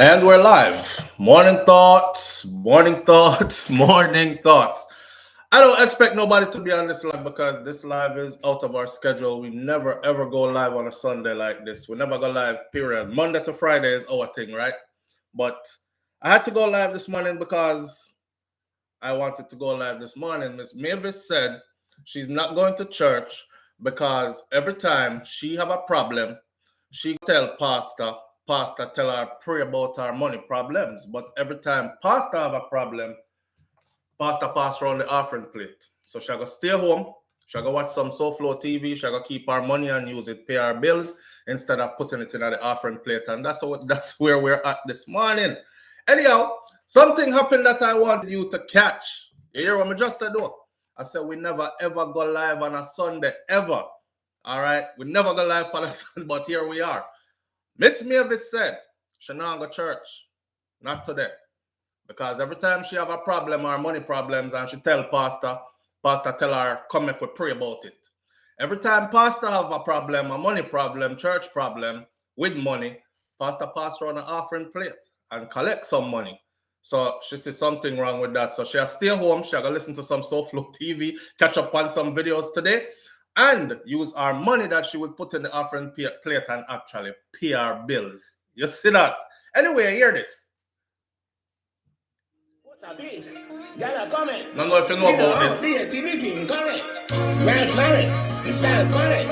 And we're live. Morning thoughts, morning thoughts, morning thoughts. I don't expect nobody to be on this live because this live is out of our schedule. We never ever go live on a Sunday like this. We never go live, period. Monday to Friday is our thing, right? But I had to go live this morning because I wanted to go live this morning. Miss Mavis said she's not going to church because every time she have a problem, she tell Pastor tell her pray about her money problems. But every time Pastor have a problem, Pastor pass around the offering plate. So she go stay home. She go watch some SouFLoTV. She go keep her money and use it pay her bills instead of putting it in the offering plate. And that's where we're at this morning. Anyhow, something happened that I want you to catch. You hear what I just said though? I said we never ever go live on a Sunday ever. All right, we never go live on a Sunday, but here we are. Miss Mavis said she not go church, not today. Because every time she have a problem or money problems and she tell Pastor tell her, come make we pray about it. Every time Pastor have a problem, a money problem, church problem with money, Pastor pass around an offering plate and collect some money. So she sees something wrong with that. So she'll stay home, she'll go listen to some SouFLoTV, catch up on some videos today, and use our money that she would put in the offering plate and actually pay our bills. You see that? Anyway, hear this. What's a bit? Got a comment. I don't know if you know about this. The activity correct. Where's correct? The sound correct.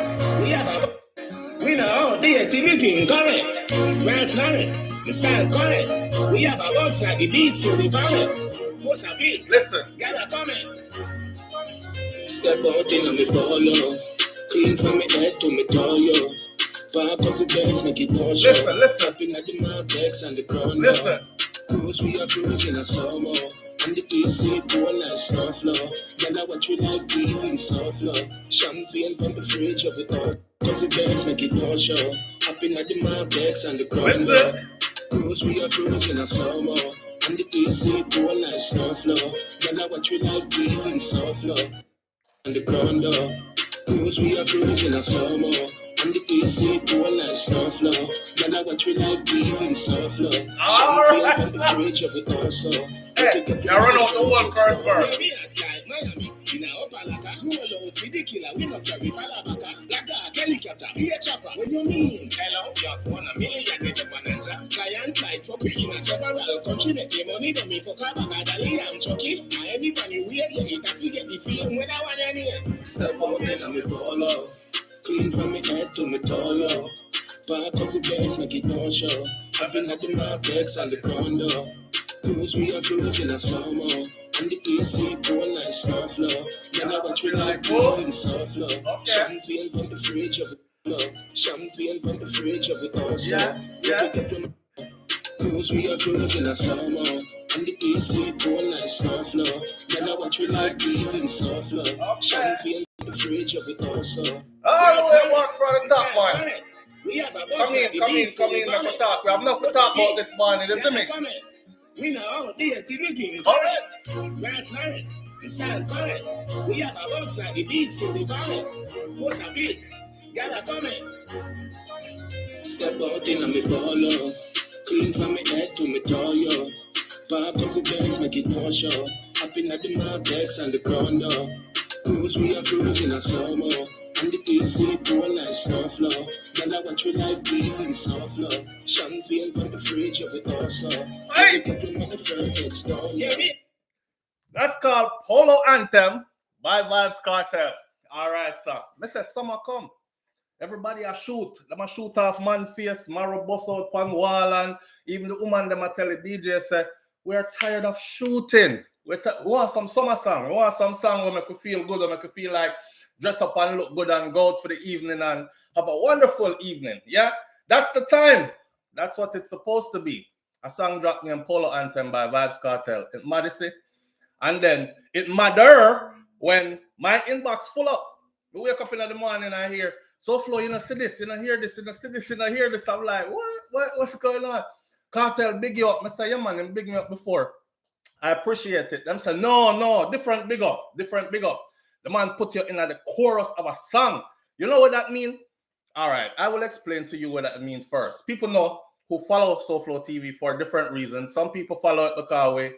We know the activity correct. Where's correct? The sound correct. We have a website, the beast for the comment. What's a bit? Listen. Got a comment. Step out in me polo. Clean from me head to me toe, yo. Park up the beds, make it more show. Listen. Up in at the markets and the crown. Listen. Cruise, we are cruising a slow-mo. And the AC cool like SouFLo. Girl, I watch you like TV, SouFLo. Champagne from the fridge of it all. Up the beds, make it more show. Up in at the markets and the crown. Cruise, we are cruising a slow-mo. And the AC cool like SouFLo. Girl, I watch you like TV, SouFLo. And the crown door. Cruise, we are cruising a slow-mo. And the AC cool like SouFLo. Girl, I watch you like TV, SouFLo. Champagne from the fridge of it also. Hey, now run out the whole first verse. What you mean? Hello, you're 1 million in the bonanza. Giant light for picking a several country make the money to me for Kabbagadali. I'm chucky. Anybody weird, you need to get the feeling when I want any. Step out in me polo. Clean from me head to me toe, yo. Park up the beds, make it no show. I've been at the markets and the condo. Cruise, we are cruising a slow-mo. And the AC cool like SouFLo. Then I watch you like TV in SouFLo. Champagne from the fridge of it. Champagne from the fridge of it also. Cruise, we are cruising a slow-mo. And the AC cool like SouFLo. Then I watch you like TV in SouFLo. Champagne from the fridge of it also. All the way back from the top, man. We have a Come in, let me talk. We have enough to talk about this morning, isn't it? We know the activity Correct. That's right. The sound correct. We have a website, the beast for the comment. What's a big? Got a comment. Step out in me polo. Clean from me head to me toe, yo. Park up the beds, make it more show. Up in at the markets and the condo. Cruise, we are cruising a slow-mo. And the AC cool like SouFLo. Girl, I watch you like TV in SouFLo. Champagne from the fridge of it also. Hey! That's called Polo Anthem by Vybz Kartel. All right, sir. Mr. Summer come. Everybody a shoot. Them a shoot off man face, marrow bust out pan wall, and even the woman them a tell the DJ say, we are tired of shooting. We want some summer song. We want some song where make you feel good, or make you feel like dress up and look good and go out for the evening and have a wonderful evening. Yeah, that's the time. That's what it's supposed to be. A song dropped named Polo Anthem by Vybz Kartel. It maddie. And then it madder when my inbox full up. We wake up in the morning and I hear, SouFLo, you know, see this, you know, hear this, you know, see this, you know, hear this. I'm like, what's going on? Kartel, big you up. I say, yeah, man, him big me up before. I appreciate it. Them say, no, different big up. The man put you in the chorus of a song. You know what that means? All right, I will explain to you what that means first. People know who follow SouFLoTV for different reasons. Some people follow it because we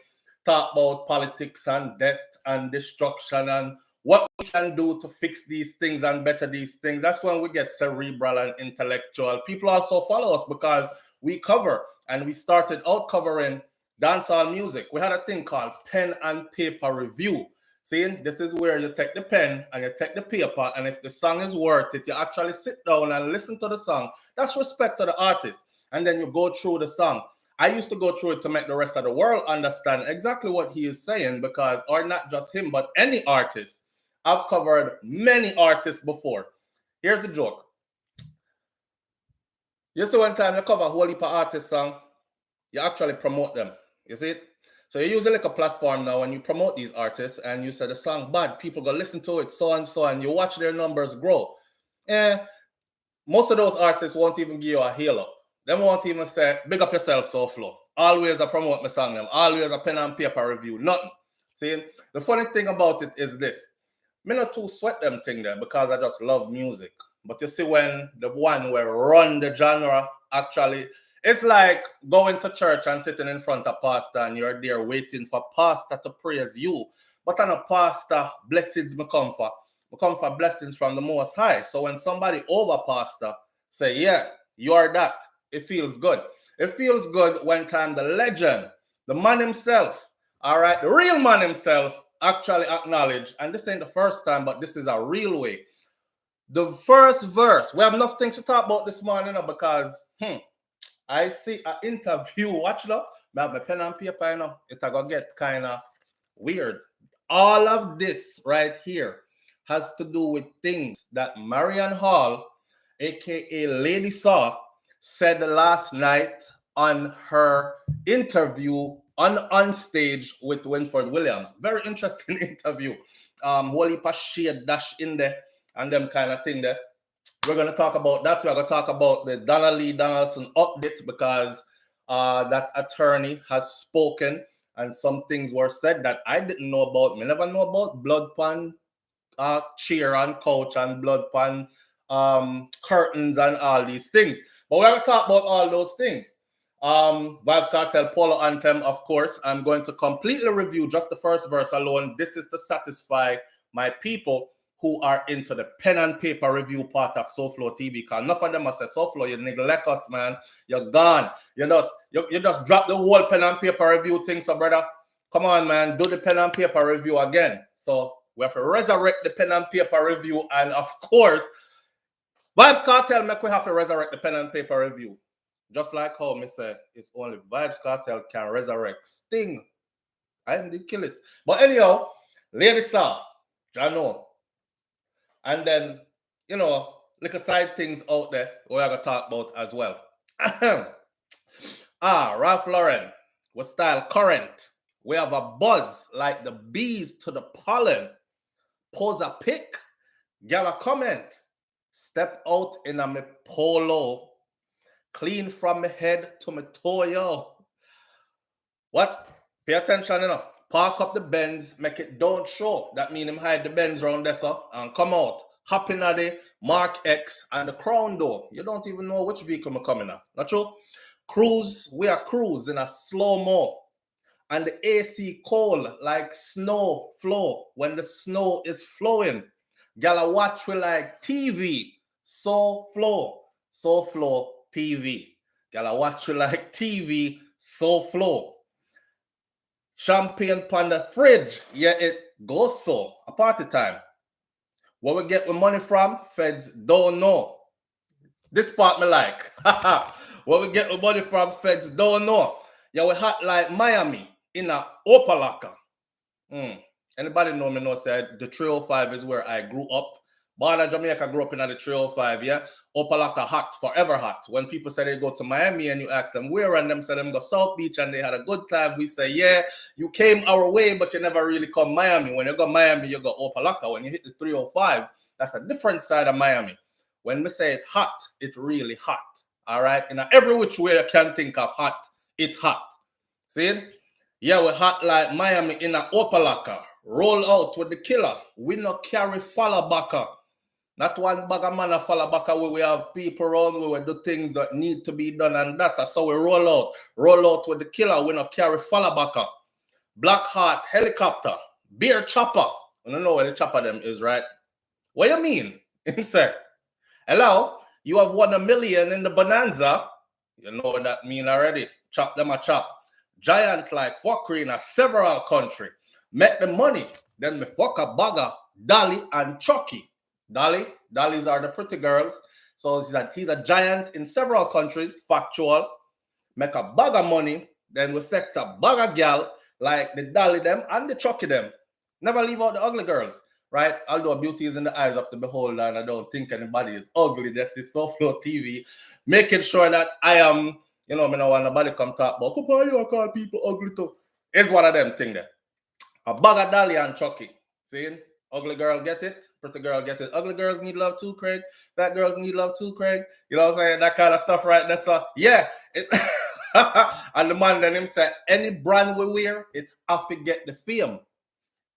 talk about politics and death and destruction and what we can do to fix these things and better these things. That's when we get cerebral and intellectual. People also follow us because we cover, and we started out covering dancehall music. We had a thing called pen and paper review. See, this is where you take the pen and you take the paper, and if the song is worth it, you actually sit down and listen to the song. That's respect to the artist. And then you go through the song. I used to go through it to make the rest of the world understand exactly what he is saying, because, or not just him, but any artist. I've covered many artists before. Here's the joke. You see, one time you cover a whole heap of artist song, you actually promote them. You see it? So you use it like a platform now and you promote these artists and you say the song bad, people go listen to it, so and so, and you watch their numbers grow. And most of those artists won't even give you a hail up. They won't even say, big up yourself, SouFlo. Always I promote my song them. Always a pen and paper review. Nothing. See, the funny thing about it is this. Me not too sweat them thing there because I just love music. But you see, when the one where run the genre actually, it's like going to church and sitting in front of pastor and you're there waiting for pastor to praise you. But I'm a pastor, blessings me come for. Me come for blessings from the Most High. So when somebody over pastor say, yeah, you're that, it feels good. It feels good when time the legend, the man himself, all right, the real man himself actually acknowledge, and this ain't the first time, but this is a real way. The first verse, we have enough things to talk about this morning because I see an interview, watch now, I have my pen and paper, you know, it's going to get kind of weird. All of this right here has to do with things that Marian Hall, aka Lady Saw, said last night on her interview on stage with Winford Williams. Very interesting interview. Whole heap of shade dash in there and them kind of thing there. We're going to talk about that. We're going to talk about the Donna Lee Donaldson update because that attorney has spoken and some things were said that I didn't know about. Me never know about blood pan chair and couch and blood pan curtains and all these things. But we're going to talk about all those things. Vybz Kartel Polo Anthem, of course. I'm going to completely review just the first verse alone. This is to satisfy my people who are into the pen and paper review part of SouFLoTV. Because enough of them must say, SouFlo, you neglect us, man. You're gone. You just drop the whole pen and paper review thing. So, brother, come on, man. Do the pen and paper review again. So we have to resurrect the pen and paper review. And, of course, Vybz Kartel make we have to resurrect the pen and paper review. Just like how me say, it's only Vybz Kartel can resurrect Sting. I didn't kill it. But anyhow, Lady Saw, I know. And then, you know, little side things out there we're going to talk about as well. Ralph Lauren, with style current. We have a buzz like the bees to the pollen. Pose a pic, get a comment. Step out in a me polo. Clean from my head to my toe, yo. What? Pay attention, you know. Park up the Benz, make it don't show. That mean him hide the Benz round there, so, and come out. Hop in at the Mark X and the Crown door. You don't even know which vehicle I'm coming at. Not true? Cruise, we are cruising a slow-mo. And the AC cold like snow flow when the snow is flowing. Gala watch we like TV. SouFLoTV. Gala watch we like TV. SouFlo. Champagne on the fridge. Yeah, it goes so. A party time. Where we get the money from, feds don't know. This part me like. Where we get the money from, feds don't know. Yeah, we hot like Miami in a Opalaka. Anybody know me know say the 305 is where I grew up. Born in Jamaica, grew up in the 305, yeah. Opalaka hot, forever hot. When people say they go to Miami and you ask them where, and them say them go South Beach and they had a good time, we say, yeah, you came our way, but you never really come Miami. When you go Miami, you go Opalaka. When you hit the 305, that's a different side of Miami. When we say it hot, it really hot. All right? In every which way you can think of hot, it hot. See? Yeah, we hot like Miami in a Opalaka. Roll out with the killer. We no carry Fallabaka. Not one bag of man a follow back away. We have people around we will do things that need to be done, and that's how we roll out. Roll out with the killer. We not carry follow back up. Black Heart, helicopter, beer chopper. I don't know where the chopper them is, right? What you mean? Him say, hello, you have won $1 million in the bonanza. You know what that mean already. Chop them a chop. Giant like fuckery in a several country. Make the money. Then me fuck a bagger, Dolly and Chucky. Dollies are the pretty girls. So he's a giant in several countries, factual. Make a bag of money. Then we sex a bag of gal like the Dolly them and the Chucky them. Never leave out the ugly girls, right? Although beauty is in the eyes of the beholder, and I don't think anybody is ugly. This is SouFLoTV, making sure that I am, you know, I don't want nobody come talk about, why you call people ugly too? It's one of them things there. A bag of Dolly and Chucky. See? Ugly girl get it, pretty girl get it. Ugly girls need love too, Craig. Fat girls need love too, Craig. You know what I'm saying? That kind of stuff right there. So, yeah. And the man then him said, any brand we wear, it have to get the fame.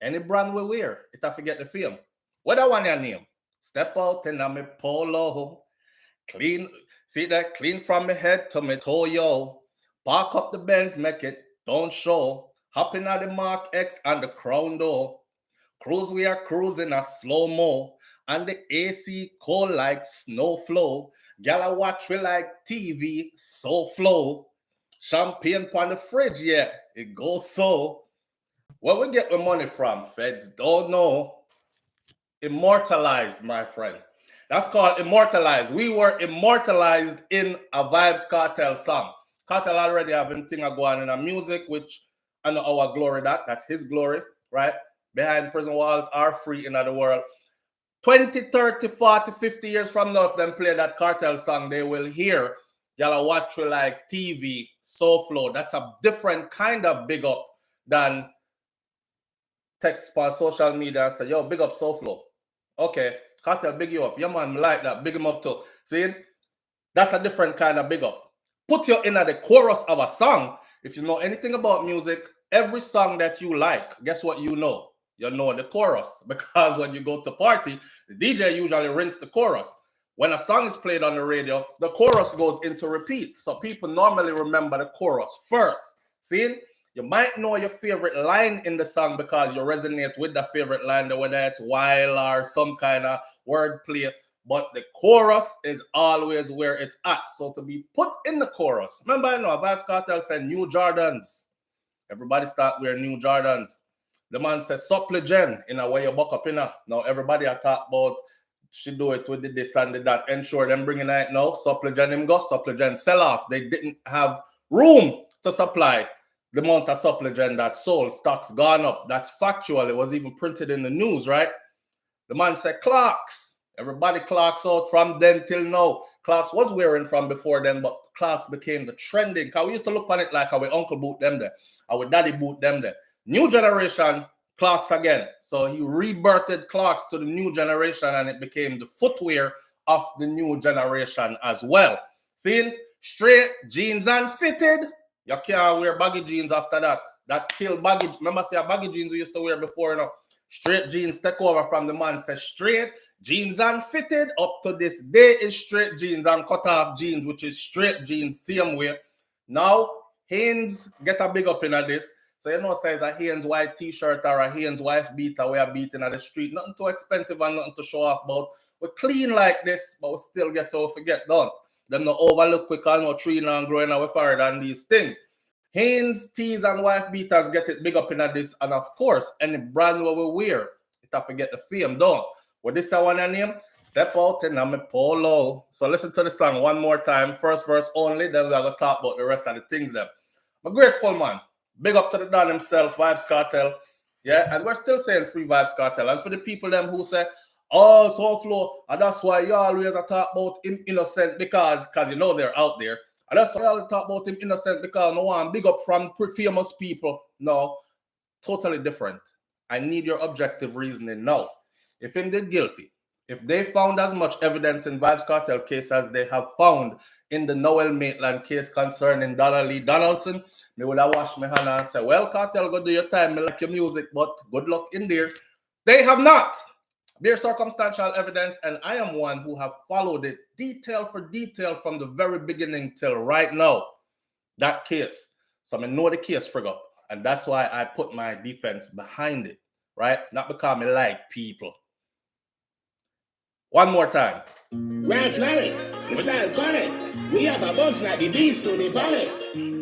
Any brand we wear, it have to get the fame. What I want your name? Step out and I'm a polo. Clean, see that? Clean from my head to my toe, yo. Park up the Benz, make it, don't show. Hopping at the Mark X and the Crown door. Cruise, we are cruising a slow-mo. And the AC cold like snow flow. Gala watch we like TV, so flow. Champagne on the fridge, yeah, it goes so. Where we get the money from, feds don't know. Immortalized, my friend. That's called immortalized. We were immortalized in a Vybz Kartel song. Kartel already having thing going in our music, which I know our glory that's his glory, right? Behind prison walls are free in the world. 20, 30, 40, 50 years from now, if them play that Kartel song, they will hear y'all watch we like TV, SouFLo. That's a different kind of big up than text on social media and say, yo, big up SouFLo. Okay, Kartel, big you up. Yeah, man, like that. Big him up too. See? That's a different kind of big up. Put you in at the chorus of a song. If you know anything about music, every song that you like, guess what you know? You know the chorus. Because when you go to party, the DJ usually rinse the chorus. When a song is played on the radio, the chorus goes into repeat. So people normally remember the chorus first. See? You might know your favorite line in the song because you resonate with the favorite line, whether it's while or some kind of wordplay. But the chorus is always where it's at. So to be put in the chorus. Remember, I know Vybz Kartel said new Jordans. Everybody start wearing new Jordans. The man said SouFLoTV in a way you buck up in a. Now everybody I talk about she do it with the this and the that. Ensure them bringing it now. SouFLoTV him go. SouFLoTV sell off. They didn't have room to supply the amount of SouFLoTV that sold. Stocks gone up. That's factual. It was even printed in the news, right? The man said Clarks. Everybody Clarks out from then till now. Clarks was wearing from before then, but Clarks became the trending. Because we used to look on it like our uncle boot them there. Our daddy boot them there. New generation, Clarks again. So he rebirthed Clarks to the new generation and it became the footwear of the new generation as well. See? Straight jeans and fitted. You can't wear baggy jeans after that. That kill baggy. Remember, say baggy jeans we used to wear before, you know. Straight jeans take over from the man. Say straight jeans and fitted. Up to this day is straight jeans and cut off jeans, which is straight jeans, same way. Now, Hanes get a big up in this. So you know, says a Hanes white t-shirt or a Hanes wife beater we are beating at the street. Nothing too expensive and nothing to show off about. We're clean like this, but we still get to forget done. Them no overlook quick and no tree and growing away further than these things. Hanes, tees, and wife beaters get it big up in this. And of course, any brand we will wear, it have to get the fame done. What this I want to name? Step out and I'm a polo. So listen to the song one more time. First verse only, then we're going to talk about the rest of the things there. I'm a grateful man. Big up to the Don himself, Vybz Kartel. Yeah, and we're still saying free Vybz Kartel. And for the people them who say, oh, SouFLo, and that's why you always talk about him innocent because you know they're out there. And that's why you always talk about him innocent because no one big up from famous people. No, totally different. I need your objective reasoning now. If him did guilty, if they found as much evidence in Vybz Kartel case as they have found in the Noel Maitland case concerning Donna Lee Donaldson, me would have washed my hand and say, well, Kartel, go do your time. I like your music, but good luck in there. They have not. Bare circumstantial evidence, and I am one who have followed it detail for detail from the very beginning till right now. That case. So I know the case frig up. And that's why I put my defense behind it. Right? Not because I like people. One more time. Right, Flurry, style correct. We have a boss like the beast to the bonnet.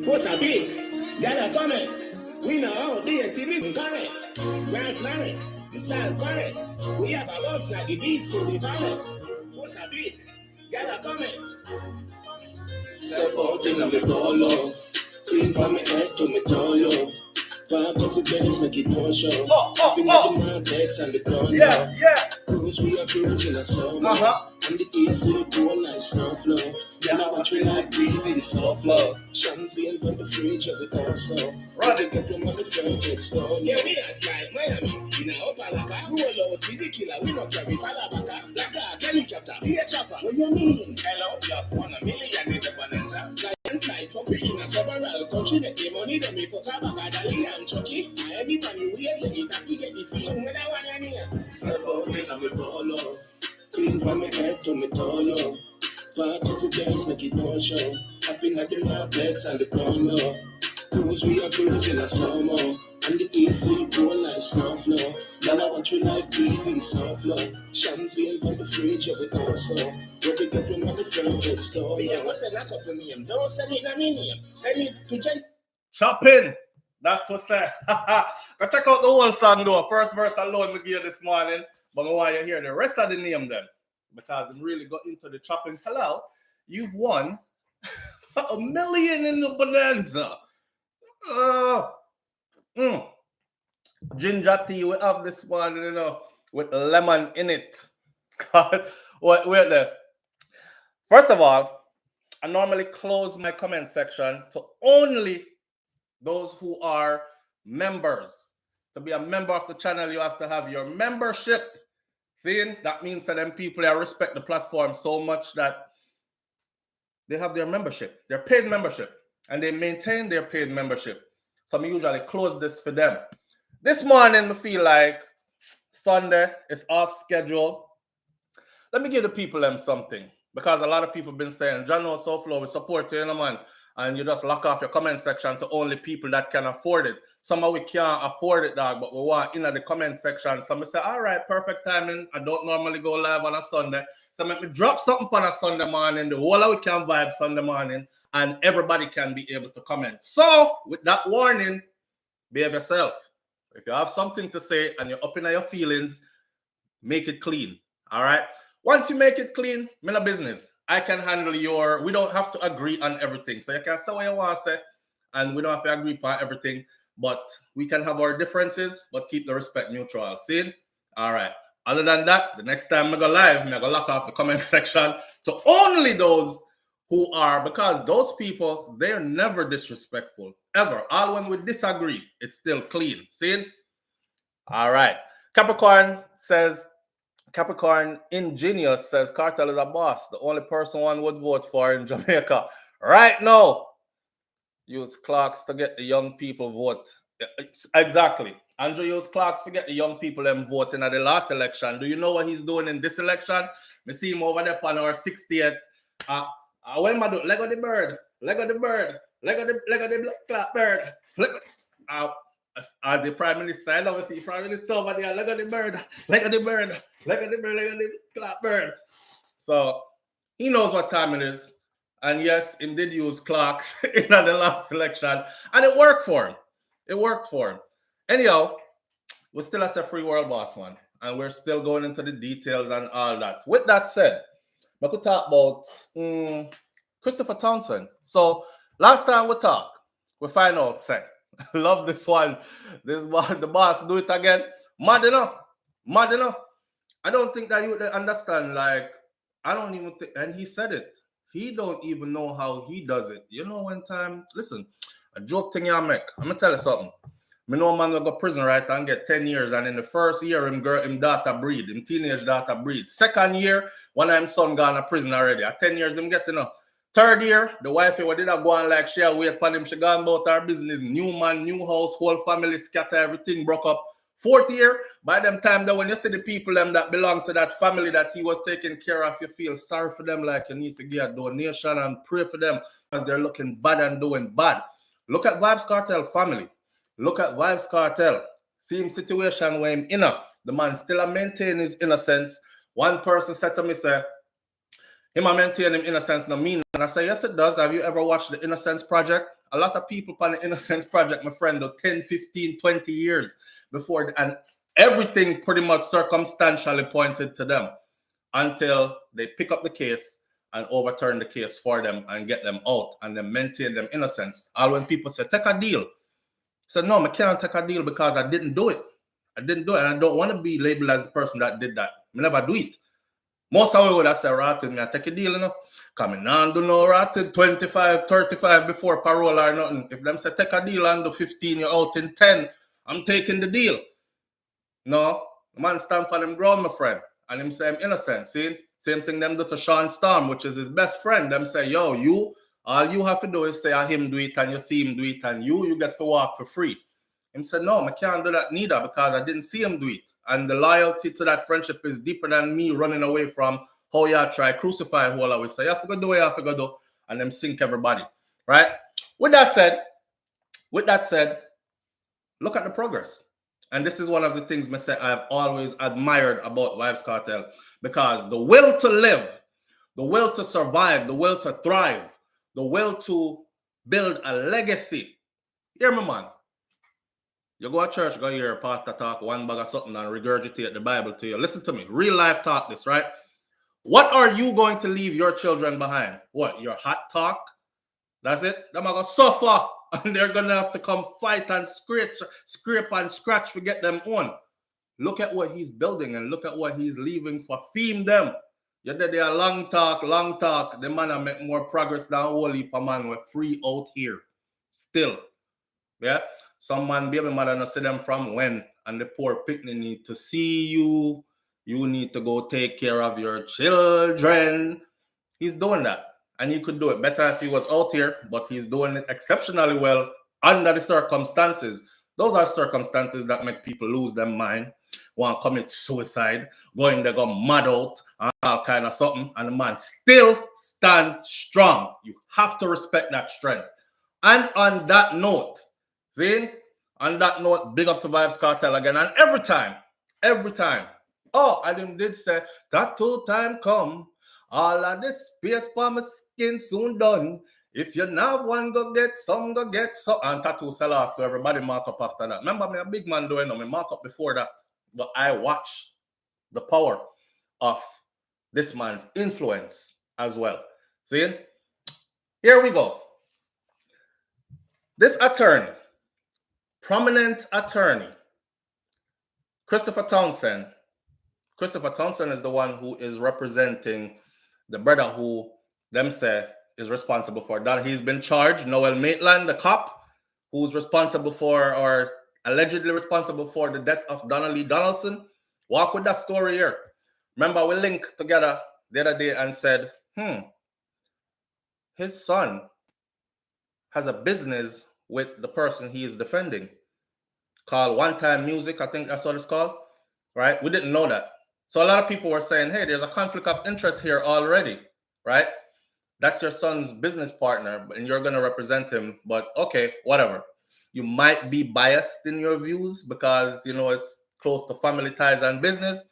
Post a big, get a comment. We know how the TV correct. Right, Flurry, style correct. We have a boss like the beast to the bonnet. Post a big, get a comment. Step out in the polo, clean from my head to my toe, yo. Park up the Benz, make it no show. Been at the markets and the corner. Yeah. Cruise, we are cruising a slow-mo. And the AC cool like SouFLo. Yeah, I want you like TV, the SouFLo. Champagne from the fridge of the also. Right, get them on the front explore. Yeah, we act like Miami. In a upper like a roll out with the killer. We not carry father back. Like a helicopter, here chopper. What you mean? Hello, you want $1 million in the bonanza. Client like for Queen of several country. Make the money them me for Donna I'm Chucky. I anybody weird, you need to forget the feeling when I want you near. Step out in a me polo. Clean from my head to my toe, yo. Park up the Benz, make it no show. Up in the markets and the condo. Cruise, we are cruising a slow-mo. And the AC cool like SouFLo. Y'all I want you like TV, SouFLo. Champagne from the fridge of the also. What we get them on the front store. Me, I go send a couple name. Don't send it in my name. Send it to Jen. Shopping. That was it. Go check out the whole song though. First verse alone we give you this morning. But I want you to hear the rest of the name then. Because I'm really got into the chopping. Hello, you've won $1 million in the bonanza. Ginger tea we have this morning, you know, with lemon in it. Wait there. First of all, I normally close my comment section to only those who are members. To be a member of the channel, you have to have your membership. See, that means that them people I respect the platform so much that they have their membership, their paid membership, and they maintain their paid membership. So I usually close this for them. This morning, I feel like Sunday is off schedule. Let me give the people them something. Because a lot of people have been saying, John knows SouFLo, we support you, man. And you just lock off your comment section to only people that can afford it. Some of we can't afford it, dog, but we want in the comment section. Some say, all right, perfect timing. I don't normally go live on a Sunday. So let me drop something on a Sunday morning. The whole of we can vibe Sunday morning. And everybody can be able to comment. So, with that warning, behave yourself. If you have something to say and you're up in your feelings, make it clean. All right? Once you make it clean, me no business. I can handle we don't have to agree on everything. So you can say what you want to say, and we don't have to agree on everything, but we can have our differences, but keep the respect mutual. See? All right. Other than that, the next time I go live, I'm going to lock off the comment section to only those who are, because those people, they're never disrespectful, ever. All when we disagree, it's still clean. See? All right. Capricorn Ingenious says, Kartel is a boss. The only person one would vote for in Jamaica. Right now, use clocks to get the young people vote. Exactly. Andrew used clocks to get the young people them voting at the last election. Do you know what he's doing in this election? We see him over there on our 60th. When I do, leg of the bird, leg of the bird, leg of the clap bird. The Prime Minister, I love to see Prime Minister over there, leg of the bird, leg of the bird, leg of the bird, leg of the clap bird. So he knows what time it is. And yes, he did use clocks in the last election. And it worked for him. It worked for him. Anyhow, we're still as a free world boss, man. And we're still going into the details and all that. With that said, I could talk about Christopher Townsend. So last time we talked, we find out, say, love this one. The boss do it again. Mad enough. Mad enough. I don't think that you understand. Like, I don't even think, and he said it. He don't even know how he does it. You know, one time, listen, a joke thing you make. I'm going to tell you something. I know a man will go to prison, right, and get 10 years. And in the first year, him daughter breed. Him teenage daughter breed. Second year, one of him son gone to prison already. At 10 years, him getting up. Third year, the wife who did not go on like she wait upon him. She gone about her business. New man, new house, whole family scatter, everything broke up. 4th year, by them time that when you see the people them that belong to that family that he was taking care of, you feel sorry for them, like you need to give a donation and pray for them because they're looking bad and doing bad. Look at Vybz Kartel family. Look at Vybz Kartel. Same situation where him inner. The man still maintain his innocence. One person said to me, say, him a maintain him innocence no mean. And I say, yes, it does. Have you ever watched the Innocence Project? A lot of people on the Innocence Project, my friend, do 10, 15, 20 years before, and everything pretty much circumstantially pointed to them until they pick up the case and overturn the case for them and get them out and then maintain them innocence. All when people say, take a deal. I said, no, I can't take a deal because I didn't do it. I didn't do it, and I don't want to be labeled as the person that did that. I never do it. Most of the would have said, ratted, I take a deal, you know. Coming on, do no ratted 25, 35 before parole or nothing. If them say take a deal and do 15, you're out in 10, I'm taking the deal. No, the man stand on him ground, my friend, and him say I'm innocent. See? Same thing them do to Sean Storm, which is his best friend. Them say, yo, you, all you have to do is say him do it and you see him do it and you get to walk for free. Him said, no, I can't do that neither because I didn't see him do it. And the loyalty to that friendship is deeper than me running away from how y'all try crucify who I always say, you have to go do what you have to go do, and them sink everybody, right? With that said, look at the progress. And this is one of the things I've always admired about Vybz Kartel, because the will to live, the will to survive, the will to thrive, the will to build a legacy. Hear me, man. You go to church, go hear a pastor talk one bag of something and regurgitate the Bible to you. Listen to me. Real life talk this, right? What are you going to leave your children behind? What? Your hot talk? That's it? They're going to suffer. And they're going to have to come fight and scrape and scratch to get them on. Look at what he's building and look at what he's leaving for fame them. You did a long talk. The man will make more progress than a whole heap of man. We're free out here. Still. Yeah? Some man, baby mother, not see them from when. And the poor picnic need to see you. You need to go take care of your children. He's doing that. And he could do it better if he was out here, but he's doing it exceptionally well under the circumstances. Those are circumstances that make people lose their mind, want to commit suicide, going there, go mad out, and all kind of something. And the man still stand strong. You have to respect that strength. And on that note, see, on that note, big up to Vybz Kartel again. And every time, oh, I did say, that two time come, all of this space for my skin soon done. If you not one, go get some, go get some. And tattoo sell off to everybody mark up after that. Remember, me a big man doing no, me mark up before that. But I watch the power of this man's influence as well. See? Here we go. This attorney, prominent attorney, Christopher Townsend. Christopher Townsend is the one who is representing the brother who them say is responsible for that. He's been charged, Noel Maitland the Cop, who's responsible for or allegedly responsible for the death of Donna Lee Donaldson. Walk with that story here. Remember, we linked together the other day and said, his son has a business with the person he is defending called One Time Music. I think that's what it's called, right? We didn't know that. So a lot of people were saying, hey, there's a conflict of interest here already, right? That's your son's business partner and you're going to represent him. But okay, whatever. You might be biased in your views because, you know, it's close to family ties and business.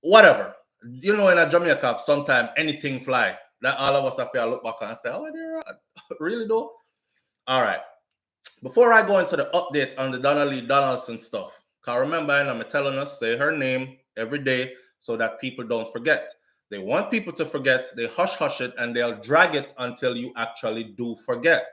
Whatever. You know, in a Jamaica, sometimes anything fly. That all of us have to look back and say, oh, they're really though? All right. Before I go into the update on the Donna Lee Donaldson stuff, because remember, I'm telling us, say her name every day so that people don't forget. They want people to forget, they hush it, and they'll drag it until you actually do forget.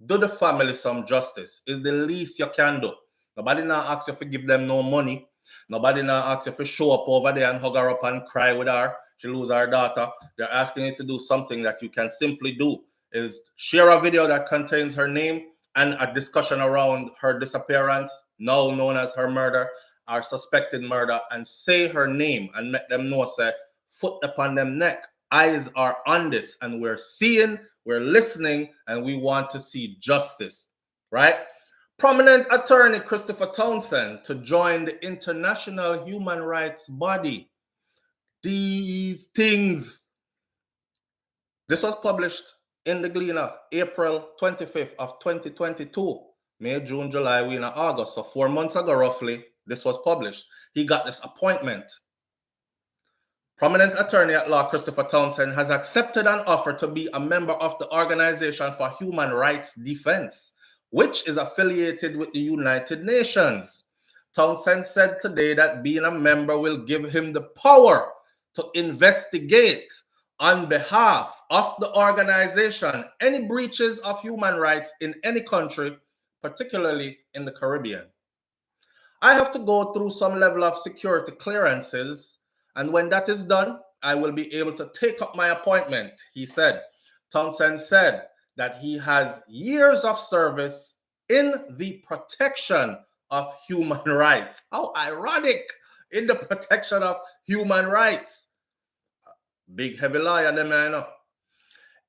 Do the family some justice. It's the least you can do. Nobody now asks you to give them no money. Nobody now asks you to show up over there and hug her up and cry with her. She lose her daughter. They're asking you to do something that you can simply do, is share a video that contains her name and a discussion around her disappearance, now known as her murder, our suspected murder, and say her name and make them know, say, foot upon them neck. Eyes are on this, and we're seeing, we're listening, and we want to see justice, right? Prominent attorney Christopher Townsend to join the international human rights body. These things. This was published in the Gleaner, April 25th of 2022. May, June, July, we're in August. So 4 months ago, roughly, this was published. He got this appointment. Prominent attorney at law Christopher Townsend has accepted an offer to be a member of the Organization for Human Rights Defense, which is affiliated with the United Nations. Townsend said today that being a member will give him the power to investigate on behalf of the organization any breaches of human rights in any country, particularly in the Caribbean. I have to go through some level of security clearances, and when that is done, I will be able to take up my appointment, he said. Townsend said that he has years of service in the protection of human rights. How ironic, in the protection of human rights. Big heavy lawyer, them, I know.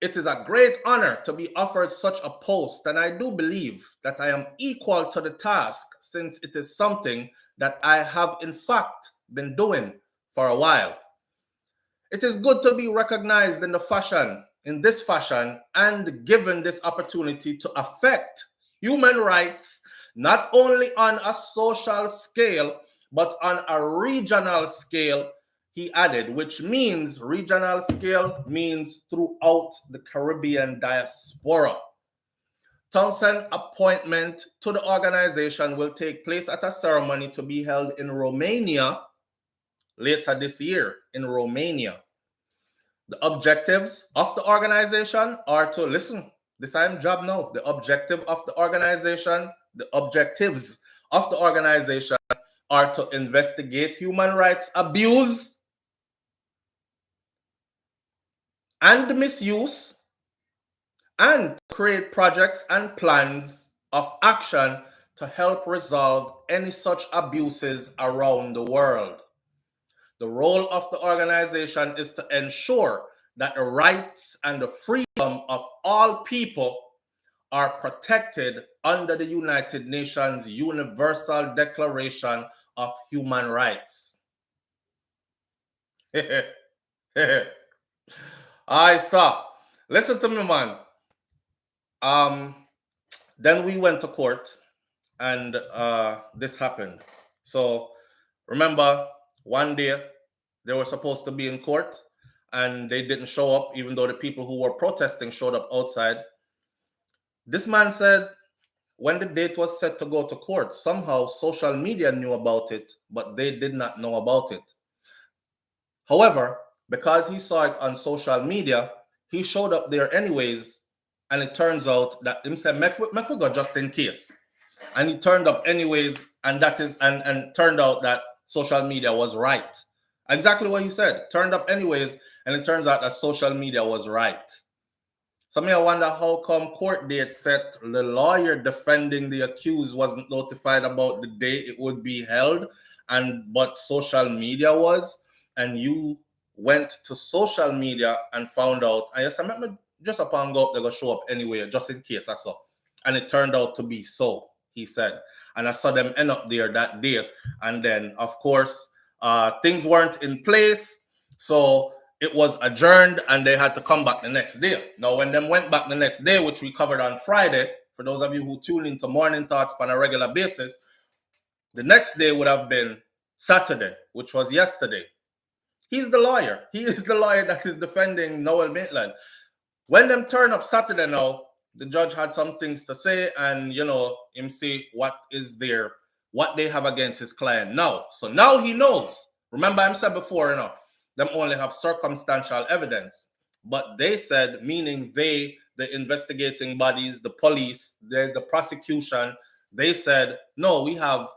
It is a great honor to be offered such a post, and I do believe that I am equal to the task, since it is something that I have in fact been doing for a while. It is good to be recognized in this fashion, and given this opportunity to affect human rights, not only on a social scale, but on a regional scale, he added, which means regional scale means throughout the Caribbean diaspora. Townsend's appointment to the organization will take place at a ceremony to be held in Romania later this year in Romania. The objectives of the organization are to listen. This time job now. The objectives of the organization are to investigate human rights abuse and misuse, and create projects and plans of action to help resolve any such abuses around the world. The role of the organization is to ensure that the rights and the freedom of all people are protected under the United Nations Universal Declaration of Human Rights. I saw. Listen to me, man. Then we went to court, and this happened. So remember, one day they were supposed to be in court, and they didn't show up, even though the people who were protesting showed up outside. This man said when the date was set to go to court, somehow social media knew about it, but they did not know about it. However, because he saw it on social media, he showed up there anyways, and it turns out that him said, make we go just in case. And he turned up anyways, and turned out that social media was right. Exactly what he said. Turned up anyways, and it turns out that social media was right. So I wonder how come court date set, the lawyer defending the accused wasn't notified about the day it would be held, but social media was, and you went to social media and found out. I guess I'm just upon go up, they're gonna show up anyway, just in case I saw. And it turned out to be so, he said. And I saw them end up there that day. And then, of course, things weren't in place. So it was adjourned, and they had to come back the next day. Now, when them went back the next day, which we covered on Friday, for those of you who tune into Morning Thoughts on a regular basis, the next day would have been Saturday, which was yesterday. He's the lawyer. He is the lawyer that is defending Noel Maitland. When them turn up Saturday now, the judge had some things to say, and, him say what they have against his client now. So now he knows. Remember I said before, them only have circumstantial evidence. But they said, meaning the investigating bodies, the police, the prosecution, they said, no, we have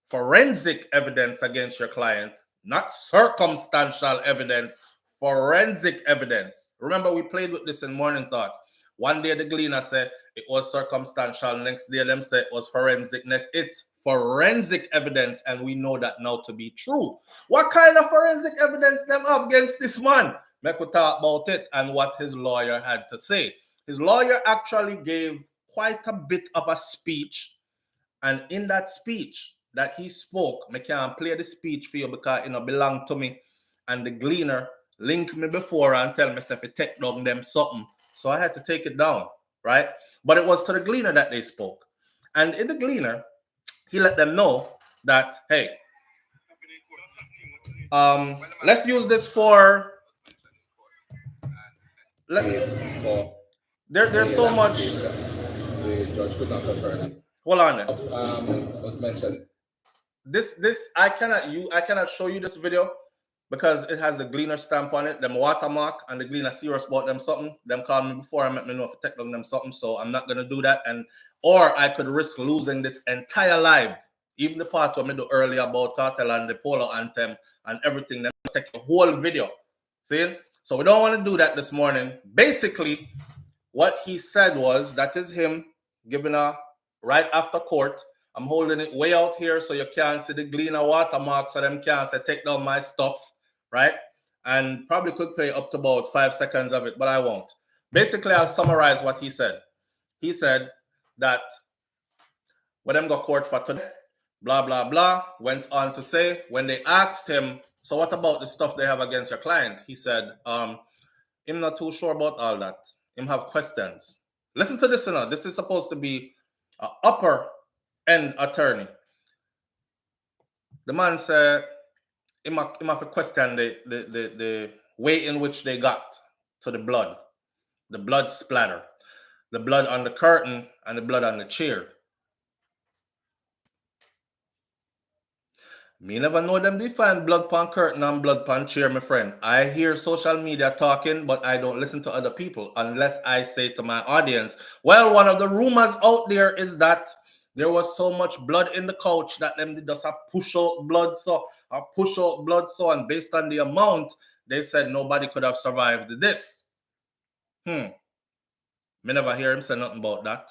forensic evidence against your client, not circumstantial evidence, forensic evidence. Remember, we played with this in Morning Thoughts. One day the Gleaner said it was circumstantial. Next day them said it was forensic. Next, it's forensic evidence, and we know that now to be true. What kind of forensic evidence them have against this man? Make we talk about it and what his lawyer had to say. His lawyer actually gave quite a bit of a speech And in that speech that he spoke, I can't play the speech for you because it belong to me. And the Gleaner linked me before and tell me if it take down them something. So I had to take it down, right? But it was to the Gleaner that they spoke. And in the Gleaner, he let them know that, hey, let's use this for... There's so much... The judge could not confirm. Hold on there. Was mentioned. This I cannot show you this video because it has the Gleaner stamp on it, them watermark, and the Gleaner serious about them something. Them called me before and let me know if I take down them something, so I'm not gonna do that. Or I could risk losing this entire live, even the part where I do earlier about Cartel and the Polo Anthem and everything. Then take the whole video. See? So we don't want to do that this morning. Basically, what he said was that is him giving a right after court. I'm holding it way out here so you can't see the Gleaner watermark, so them can't say take down my stuff, right? And probably could play up to about 5 seconds of it, but I won't. Basically, I'll summarize what he said. He said that when them go court for today, blah, blah, blah, went on to say, when they asked him, so what about the stuff they have against your client? He said, I'm not too sure about all that. Him have questions. Listen to this, you know. This is supposed to be an upper end attorney. The man said, him have to question the way in which they got to the blood splatter, the blood on the curtain and the blood on the chair. Me never know them define blood pan curtain and blood pan chair, my friend. I hear social media talking, but I don't listen to other people unless I say to my audience, well, one of the rumors out there is that there was so much blood in the couch that them did just a push out blood, and based on the amount, they said nobody could have survived this. Me never hear him say nothing about that,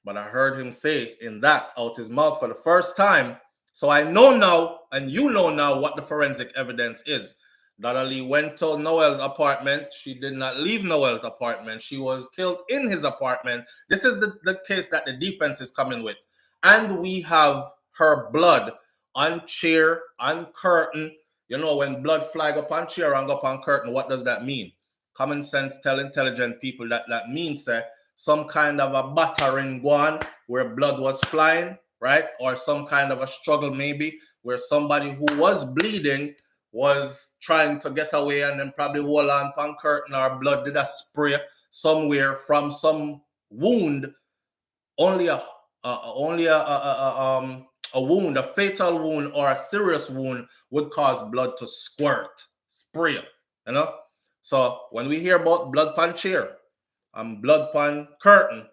but I heard him say in that out his mouth for the first time. So I know now, and you know now, what the forensic evidence is. Donna Lee went to Noel's apartment. She did not leave Noel's apartment. She was killed in his apartment. This is the case that the defense is coming with. And we have her blood on chair, on curtain. You know, when blood flag up on chair and go up on curtain, what does that mean? Common sense tell intelligent people that means some kind of a battering one where blood was flying, right? Or some kind of a struggle maybe where somebody who was bleeding was trying to get away and then probably hold on to curtain, or blood did a spray somewhere from some wound. Only a wound, a fatal wound or a serious wound would cause blood to spray, you know? So when we hear about blood pan chair and blood pan curtain,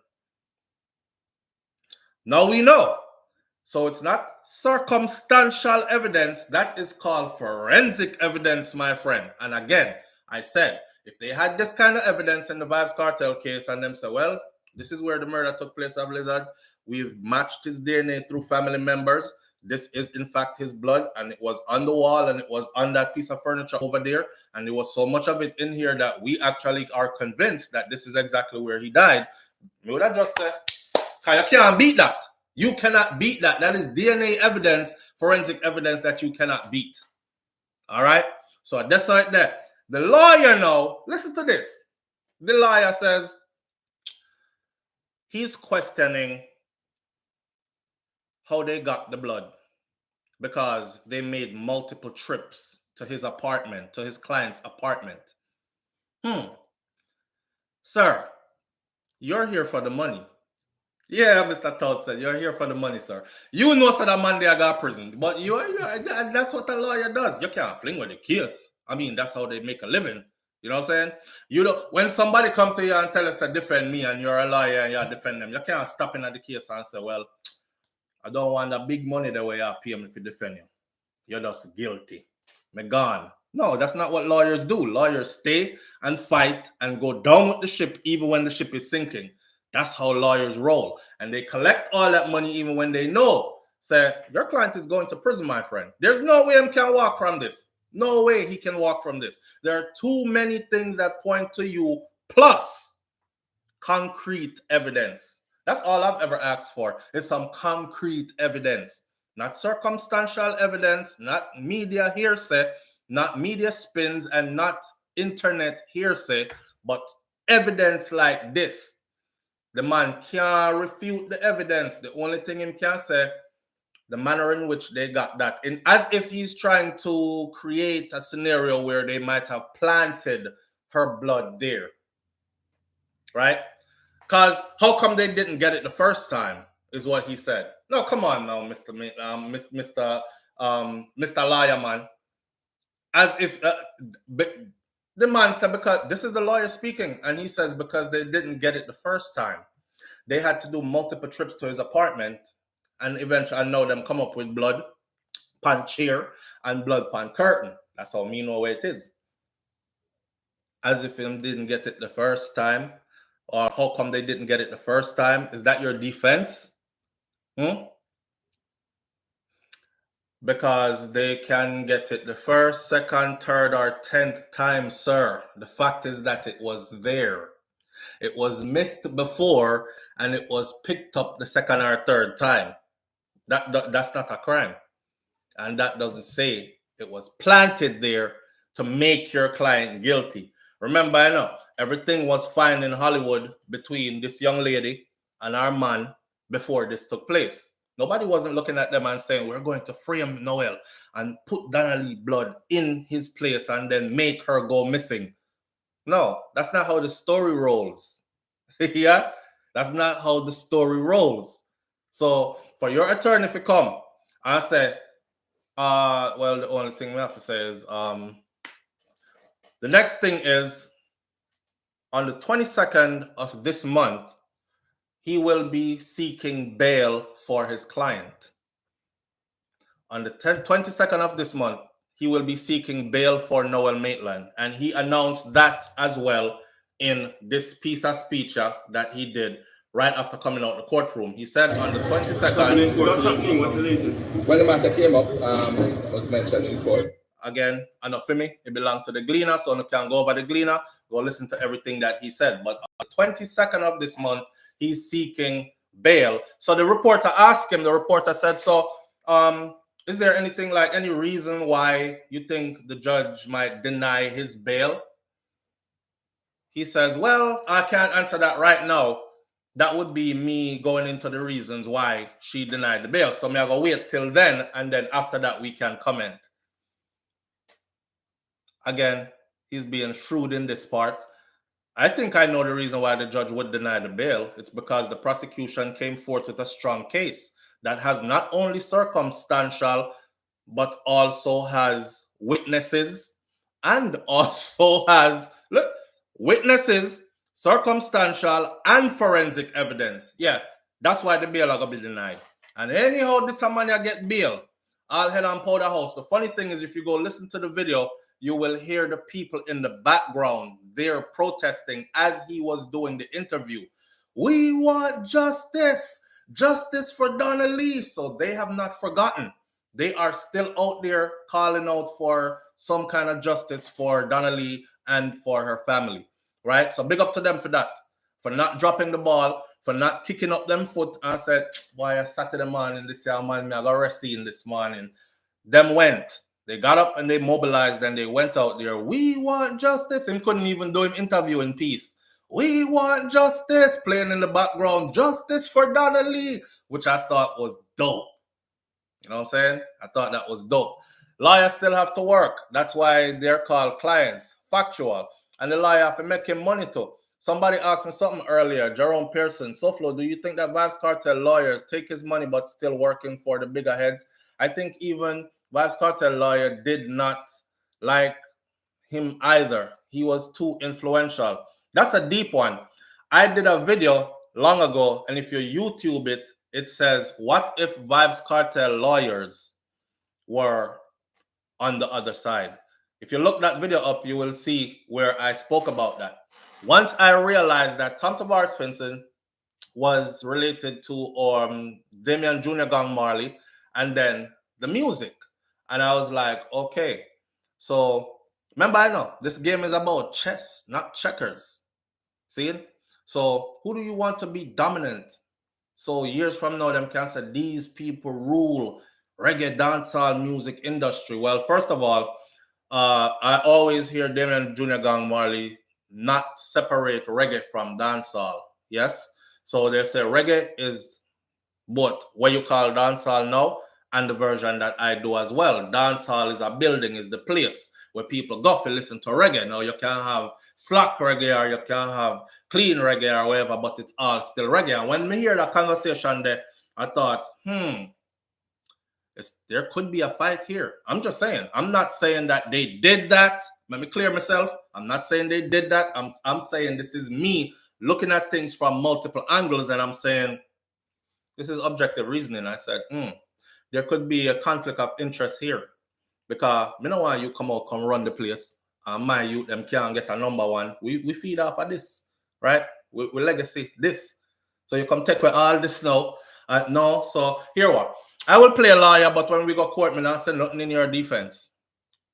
now we know. So it's not circumstantial evidence. That is called forensic evidence, my friend. And again, I said, if they had this kind of evidence in the Vybz Kartel case and them say, well, this is where the murder took place of Lizard. We've matched his DNA through family members. This is, in fact, his blood, and it was on the wall, and it was on that piece of furniture over there, and there was so much of it in here that we actually are convinced that this is exactly where he died. You would have just said, you can't beat that. You cannot beat that. That is DNA evidence, forensic evidence that you cannot beat. All right? So that's right there. The lawyer now, listen to this. The lawyer says he's questioning how they got the blood because they made multiple trips to his apartment, to his client's apartment. Sir, you're here for the money. Yeah, Mr. Townsend, you're here for the money, sir. You know that Monday I got prison, but that's what a lawyer does. You can't fling with the case. I mean, that's how they make a living. You know what I'm saying? When somebody come to you and tell us to defend me and you're a lawyer and you defend them, you can't stop in at the case and say, well, I don't want the big money the way you pay me if you defend you. You're just guilty. Me gone. No, that's not what lawyers do. Lawyers stay and fight and go down with the ship even when the ship is sinking. That's how lawyers roll. And they collect all that money even when they know. Say, your client is going to prison, my friend. There's no way he can walk from this. No way he can walk from this. There are too many things that point to you, plus concrete evidence That's all I've ever asked for, is some concrete evidence, not circumstantial evidence, not media hearsay, not media spins, and not internet hearsay, but evidence like this. The man can't refute the evidence. The only thing him can say, the manner in which they got that, in as if he's trying to create a scenario where they might have planted her blood there, right? Because how come they didn't get it the first time, is what he said. No, come on now, Mr. Lawyer Man. As if the man said, because this is the lawyer speaking, and he says because they didn't get it the first time, they had to do multiple trips to his apartment, and eventually I know them come up with blood pan chair and blood pan curtain. That's how me know where it is. As if him didn't get it the first time. Or how come they didn't get it the first time? Is that your defense? Because they can get it the first, second, third, or 10th time, sir. The fact is that it was there. It was missed before, and it was picked up the second or third time. That's not a crime. And that doesn't say it was planted there to make your client guilty. Remember, I know everything was fine in Hollywood between this young lady and our man before this took place. Nobody wasn't looking at them and saying, we're going to frame Noel and put Donna Lee blood in his place and then make her go missing. No, that's not how the story rolls. Yeah, that's not how the story rolls. So for your attorney to come and say, well, the only thing we have to say is, the next thing is, on the 22nd of this month, he will be seeking bail for his client. On the 22nd of this month, he will be seeking bail for Noel Maitland. And he announced that as well in this piece of speech that he did right after coming out of the courtroom. He said on the 22nd... When the matter came up, was mentioned in court. Again, I know for me, it belonged to the Gleaner, so you can go over the Gleaner, go listen to everything that he said. But on the 22nd of this month, he's seeking bail. So the reporter asked him, the reporter said, so is there anything like any reason why you think the judge might deny his bail? He says, well, I can't answer that right now. That would be me going into the reasons why she denied the bail. So I'm going to wait till then, and then after that we can comment. Again, he's being shrewd in this part. I think I know the reason why the judge would deny the bail. It's because the prosecution came forth with a strong case that has not only circumstantial, but also has witnesses and also has, look, witnesses, circumstantial, and forensic evidence. Yeah, that's why the bail are going to be denied. And anyhow, this man you get bail, all head on powder house. The funny thing is, if you go listen to the video, you will hear the people in the background there protesting as he was doing the interview. We want justice, justice for Donna Lee. So they have not forgotten. They are still out there calling out for some kind of justice for Donna Lee and for her family, right? So big up to them for that, for not dropping the ball, for not kicking up them foot and said, why Saturday morning, this year, man, I got arrested this morning. Them went. They got up and they mobilized and they went out there. We want justice. Him couldn't even do him interview in peace. We want justice, playing in the background. Justice for Donna Lee, which I thought was dope. You know what I'm saying? I thought that was dope. Lawyers still have to work. That's why they're called clients, factual. And the lawyer have to make him money too. Somebody asked me something earlier, Jerome Pearson. SouFlo, do you think that Vybz Kartel lawyers take his money but still working for the bigger heads? I think even Vybz Kartel lawyer did not like him either. He was too influential. That's a deep one. I did a video long ago, and if you YouTube it, it says, what if Vybz Kartel lawyers were on the other side? If you look that video up, you will see where I spoke about that. Once I realized that Tom Tavares Finson was related to Damian Jr. Gang Marley, and then the music. And I was like, okay. So remember, I know this game is about chess, not checkers. See? So who do you want to be dominant So years from now, them can say these people rule reggae dancehall music industry. Well, first of all, I always hear them and Junior Gang Marley not separate reggae from dancehall. Yes, so they say reggae is both what you call dancehall now and the version that I do as well. Dancehall is a building, is the place where people go to listen to reggae. Now you can have slack reggae or you can have clean reggae or whatever, but it's all still reggae. And when me hear that conversation there, I thought, there could be a fight here. I'm just saying. I'm not saying that they did that. Let me clear myself. I'm not saying they did that. I'm saying this is me looking at things from multiple angles, and I'm saying this is objective reasoning. I said, there could be a conflict of interest here because me know why you come run the place. And my youth them can't get a number one. We feed off of this, right? We legacy this. So you come take away all this now. No, so here what? I will play a lawyer, but when we go court, me not say nothing in your defense.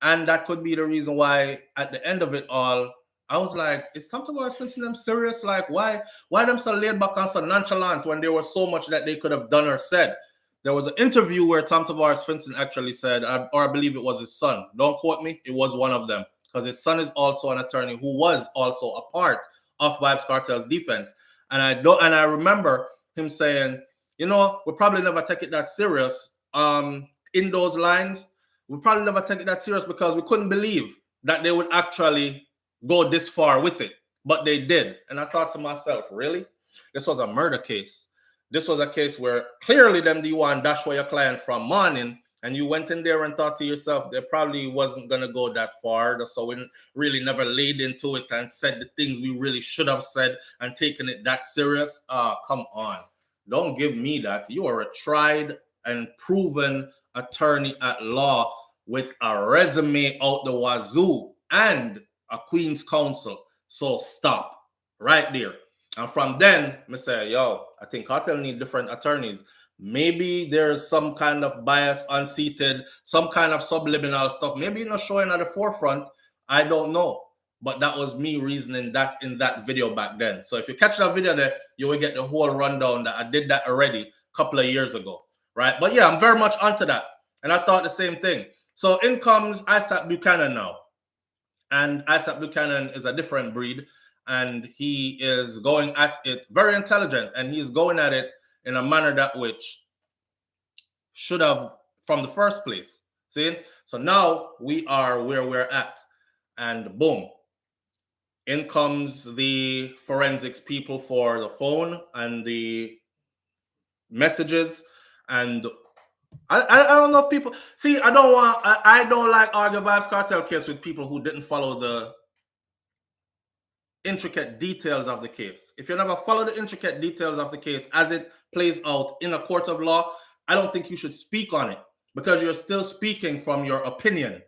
And that could be the reason why at the end of it all, I was like, is Tom Tavares Finson them serious? Like, why them so laid back and so nonchalant when there was so much that they could have done or said? There was an interview where Tom Tavares Finson actually said, or I believe it was his son. Don't quote me. It was one of them. Because his son is also an attorney who was also a part of Vybz Kartel's defense. And I remember him saying, we'll probably never take it that serious. In those lines, we probably never take it that serious because we couldn't believe that they would actually go this far with it. But they did. And I thought to myself, really? This was a murder case. This was a case where clearly them do you want dash away your client from morning, and you went in there and thought to yourself, they probably wasn't going to go that far. So we really never laid into it and said the things we really should have said and taken it that serious. Come on. Don't give me that. You are a tried and proven attorney at law with a resume out the wazoo and a Queen's Counsel. So stop right there. And from then, I say, I think Kartel need different attorneys. Maybe there's some kind of bias, unseated, some kind of subliminal stuff. Maybe you're not showing at the forefront. I don't know. But that was me reasoning that in that video back then. So if you catch that video there, you will get the whole rundown that I did that already a couple of years ago, right? But yeah, I'm very much onto that. And I thought the same thing. So in comes Isaac Buchanan now. And Isaac Buchanan is a different breed. And he is going at it very intelligent. And he's going at it in a manner that which should have from the first place. See? So now we are where we're at. And boom. In comes the forensics people for the phone and the messages. And I don't know if people see. I don't like argue Vybz Kartel case with people who didn't follow the intricate details of the case. If you never follow the intricate details of the case as it plays out in a court of law, I don't think you should speak on it because you're still speaking from your opinion.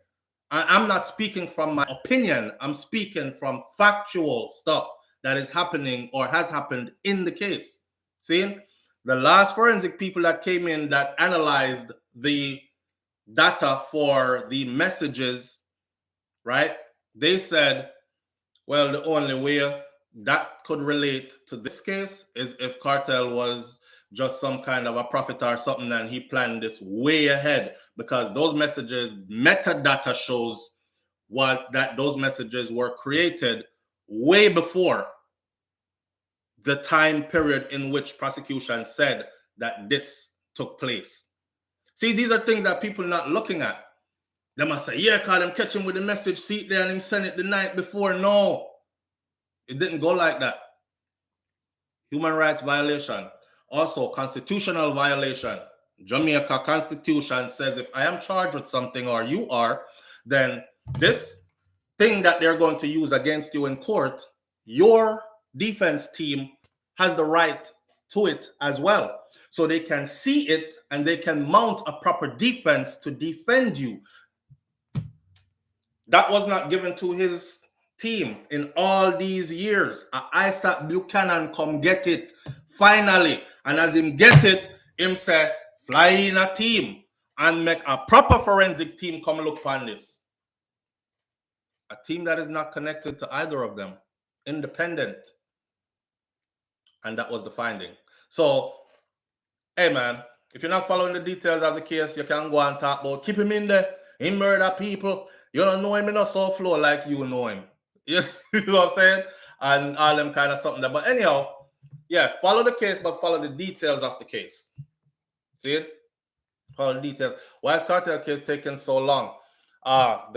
I'm not speaking from my opinion. I'm speaking from factual stuff that is happening or has happened in the case. See, the last forensic people that came in that analyzed the data for the messages, right? They said, well, the only way that could relate to this case is if Kartel was just some kind of a prophet or something and he planned this way ahead, because those messages, metadata shows that those messages were created way before the time period in which prosecution said that this took place. See, these are things that people are not looking at. They must say, yeah, call him, catch him with the message, see it there and him send it the night before. No, it didn't go like that. Human rights violation. Also, constitutional violation. Jamaica Constitution says if I am charged with something or you are, then this thing that they're going to use against you in court, your defense team has the right to it as well. So they can see it and they can mount a proper defense to defend you. That was not given to his team in all these years. Isaac Buchanan come get it finally. And as him get it, him say, fly in a team and make a proper forensic team come look upon this. A team that is not connected to either of them. Independent. And that was the finding. So Hey man, if you're not following the details of the case, you can go and talk about keep him in there. He murder people. You don't know him in a SouFlo like you know him. You know what I'm saying? And all them kind of something there. But anyhow, yeah, follow the case, but follow the details of the case. See it? Follow the details. Why is cartel case taking so long? I'll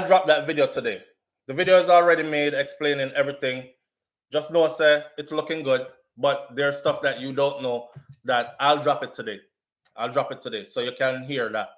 drop that video today. The video is already made explaining everything. Just know, say it's looking good, but there's stuff that you don't know that I'll drop it today. I'll drop it today so you can hear that.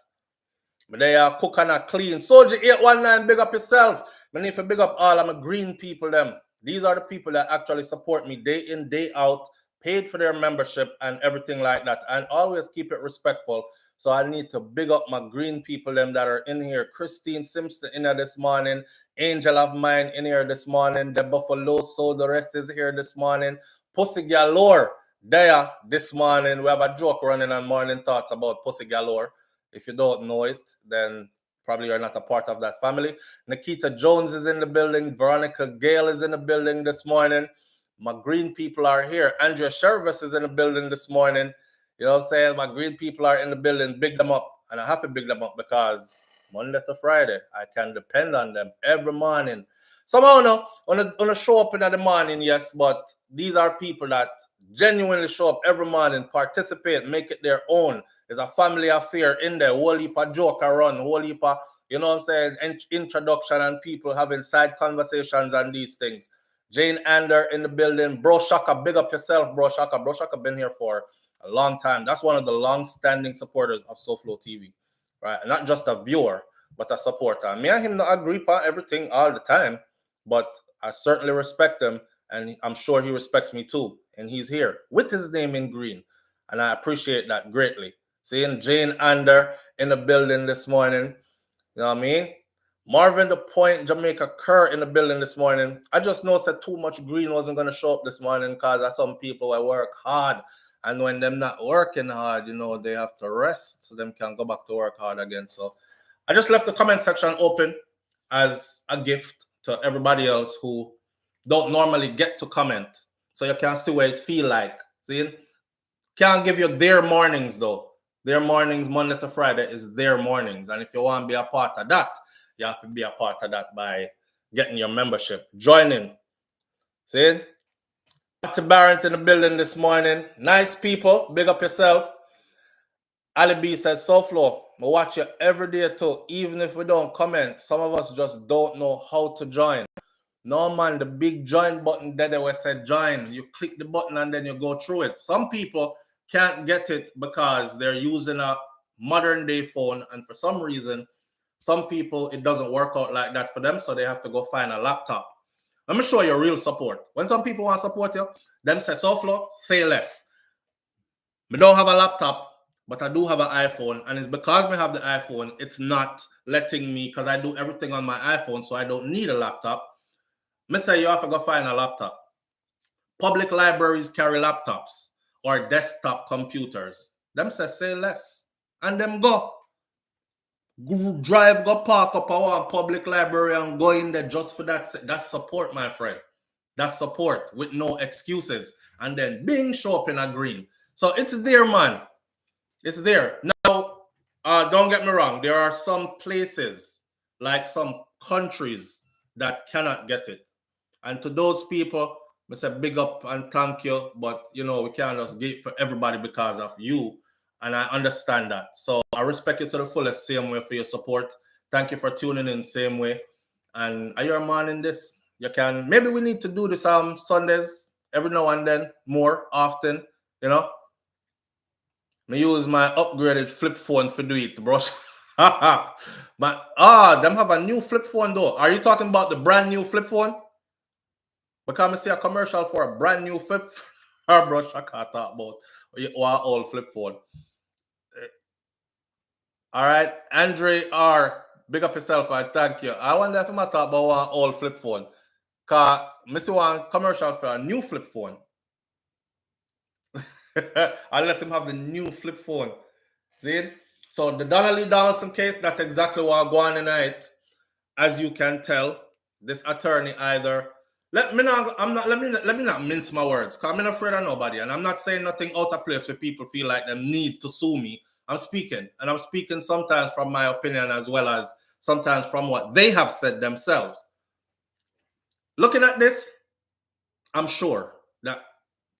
But they are cook and a clean. Soldier 819, big up yourself. I need to big up all of my green people them. These are the people that actually support me day in, day out, paid for their membership and everything like that. And always keep it respectful. So I need to big up my green people them that are in here. Christine Simpson in here this morning. Angel of Mine in here this morning. The Buffalo Soul, the rest is here this morning. Pussy Galore there this morning. We have a joke running on Morning Thoughts about Pussy Galore. If you don't know it, then probably you're not a part of that family. Nikita Jones is in the building. Veronica Gale is in the building this morning. My green people are here. Andrea Shervis is in the building this morning. You know what I'm saying? My green people are in the building. Big them up. And I have to big them up because Monday to Friday, I can depend on them every morning. Somehow, no, on a show up in the morning, yes, but these are people that genuinely show up every morning, participate, make it their own. There's a family affair in there, whole heap of joke around, whole heap of, you know what I'm saying, introduction and people having side conversations and these things. Jane Ander in the building. Bro Shaka, big up yourself, Bro Shaka. Bro Shaka been here for a long time. That's one of the long-standing supporters of SouFLoTV, right? Not just a viewer, but a supporter. Me and him not agree on everything all the time, but I certainly respect him, and I'm sure he respects me too. And he's here with his name in green, and I appreciate that greatly. Seeing Jane Ander in the building this morning, you know what I mean? Marvin the Point, Jamaica Kerr in the building this morning. I just noticed that too much green wasn't going to show up this morning because there's some people that work hard. And when them not working hard, you know, they have to rest so them can go back to work hard again. So I just left the comment section open as a gift to everybody else who don't normally get to comment. So you can see what it feel like. See? Can't give you their mornings though. Their mornings, Monday to Friday, is their mornings. And if you want to be a part of that, you have to be a part of that by getting your membership. Join in. See? Patsy Barrett in the building this morning. Nice people. Big up yourself. Ali B says, SouFlo, we watch you every day too. Even if we don't comment, some of us just don't know how to join. No, man, the big join button there where said join. You click the button and then you go through it. Some people can't get it because they're using a modern day phone, and for some reason, some people, it doesn't work out like that for them, so they have to go find a laptop. Let me show you real support. When some people want to support you, them say, SouFlo, say less. I don't have a laptop, but I do have an iPhone, and it's because I have the iPhone, it's not letting me, because I do everything on my iPhone, so I don't need a laptop. I say you have to go find a laptop. Public libraries carry laptops or desktop computers. Them say less. And them go drive, go park up our public library and go in there just for that. That's support, my friend. That's support with no excuses. And then Bing show up in a green. So it's there, man. It's there. Now, don't get me wrong. There are some places, like some countries, that cannot get it. And to those people, I say big up and thank you. But, you know, we can't just give for everybody because of you. And I understand that. So I respect you to the fullest, same way for your support. Thank you for tuning in, same way. And are you a man in this? You can, maybe we need to do this Sundays every now and then, more often, you know. I use my upgraded flip phone for do it, bro. But, them have a new flip phone though. Are you talking about the brand new flip phone? Because I see a commercial for a brand new flip phone, bro. I can't talk about our old flip phone. All right, Andre R, big up yourself. I thank you. I wonder if I'm talk about one old flip phone. Because I see one commercial for a new flip phone. Unless him have the new flip phone. See? So the Donna Lee Donaldson case, that's exactly what I'm going tonight. As you can tell, this attorney either let me not mince my words, because I'm not afraid of nobody, and I'm not saying nothing out of place where people feel like they need to sue me. I'm speaking sometimes from my opinion as well as sometimes from what they have said themselves. Looking at this, I'm sure that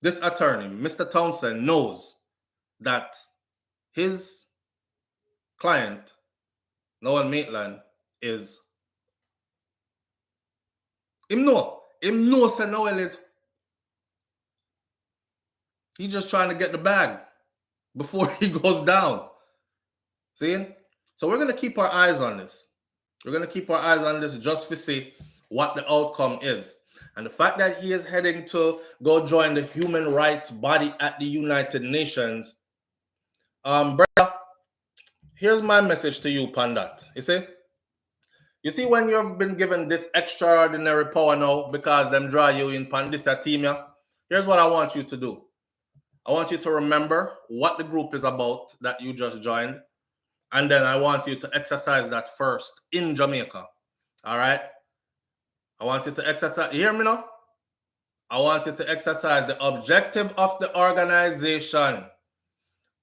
this attorney, Mr. Townsend, knows that his client, Noel Maitland, is him knows that Noel is. He's just trying to get the bag before he goes down. See? So we're going to keep our eyes on this. We're going to keep our eyes on this just to see what the outcome is. And the fact that he is heading to go join the human rights body at the United Nations, brother, here's my message to you, Pandat. You see when you've been given this extraordinary power now because them draw you in Pandisatemia, here's what I want you to do. I want you to remember what the group is about that you just joined. And then I want you to exercise that first in Jamaica. All right? I want you to exercise. You hear me now? I want you to exercise the objective of the organization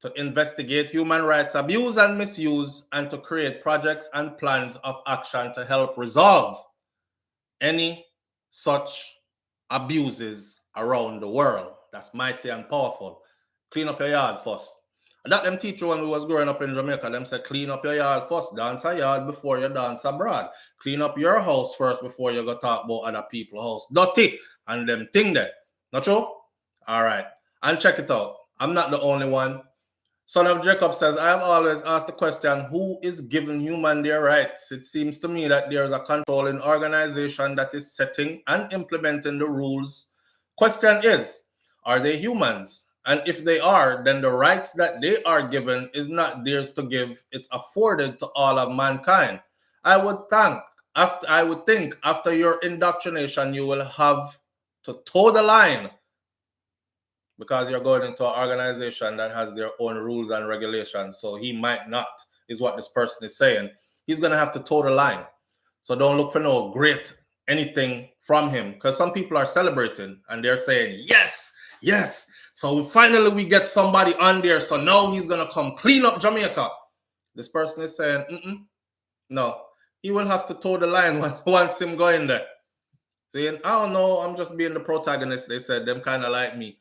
to investigate human rights abuse and misuse and to create projects and plans of action to help resolve any such abuses around the world. That's mighty and powerful. Clean up your yard first. And that them teach you when we was growing up in Jamaica. Them said, clean up your yard first. Dance a yard before you dance abroad. Clean up your house first before you go talk about other people's house. Dirty. And them thing there. Not true? All right. And check it out. I'm not the only one. Son of Jacob says, I have always asked the question, who is giving human their rights? It seems to me that there is a controlling organization that is setting and implementing the rules. Question is, are they humans? And if they are, then the rights that they are given is not theirs to give. It's afforded to all of mankind. I would think after your indoctrination, you will have to toe the line because you're going into an organization that has their own rules and regulations. So he might not, is what this person is saying. He's going to have to toe the line. So don't look for no great anything from him, because some people are celebrating and they're saying, yes, yes. So finally we get somebody on there. So now he's going to come clean up Jamaica. This person is saying, no, he will have to toe the line once him going there. Saying, I don't know, I'm just being the protagonist. They said, them kind of like me.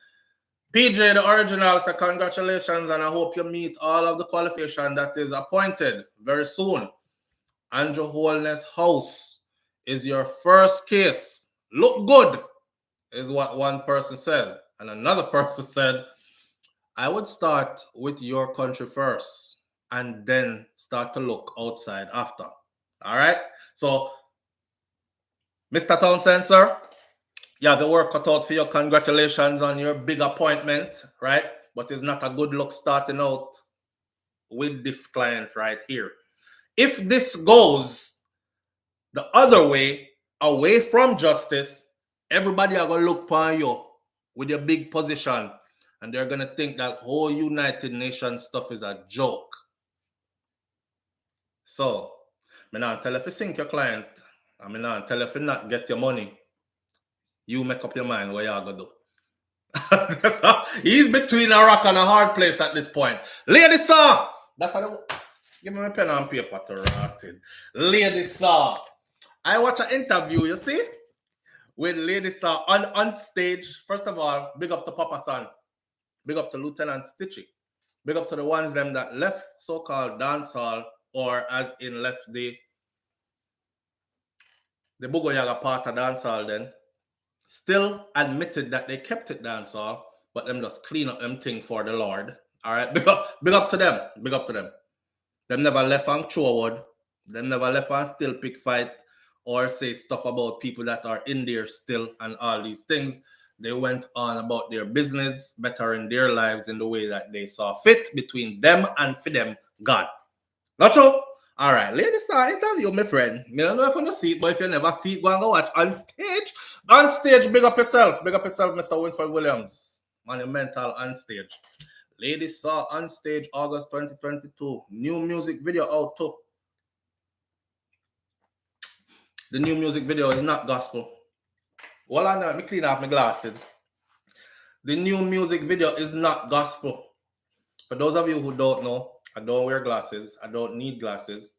PJ, the original, said congratulations, and I hope you meet all of the qualification that is appointed very soon. Andrew Holness House is your first case. Look good, is what one person says. And another person said, I would start with your country first and then start to look outside after. All right? So, Mr. Townsend, sir, you have the work cut out for you. Congratulations on your big appointment, right? But it's not a good look starting out with this client right here. If this goes the other way, away from justice, everybody are going to look upon you with your big position, and they're going to think that whole United Nations stuff is a joke. So, I'm not tell if you sink your client, I'm not tell if you not get your money. You make up your mind what you're going to do. He's between a rock and a hard place at this point. Lady Saw! That's how they... Give me my pen and paper to write it. Lady Saw. I watch an interview, you see? With Lady Saw on stage. First of all, big up to Papa San. Big up to Lieutenant Stitchy. Big up to the ones them that left so-called dancehall, or as in left the Bugo Yaga part of dancehall then. Still admitted that they kept it dancehall, but them just clean up them thing for the Lord. All right, big up to them. Big up to them. Them never left on Troward. Them never left on still pick fight or say stuff about people that are in there still and all these things. They went on about their business, bettering their lives in the way that they saw fit between them and for them God. Not true? All right, Lady Saw interview, my friend. I don't know if you see it, but if you never see it, go and go watch on stage. On stage, big up yourself. Big up yourself, Mr. Winford Williams. Monumental on stage. Lady Saw on stage, August 2022. New music video out too. The new music video is not gospel. Well, I know, let me clean off my glasses. The new music video is not gospel. For those of you who don't know, I don't wear glasses. I don't need glasses.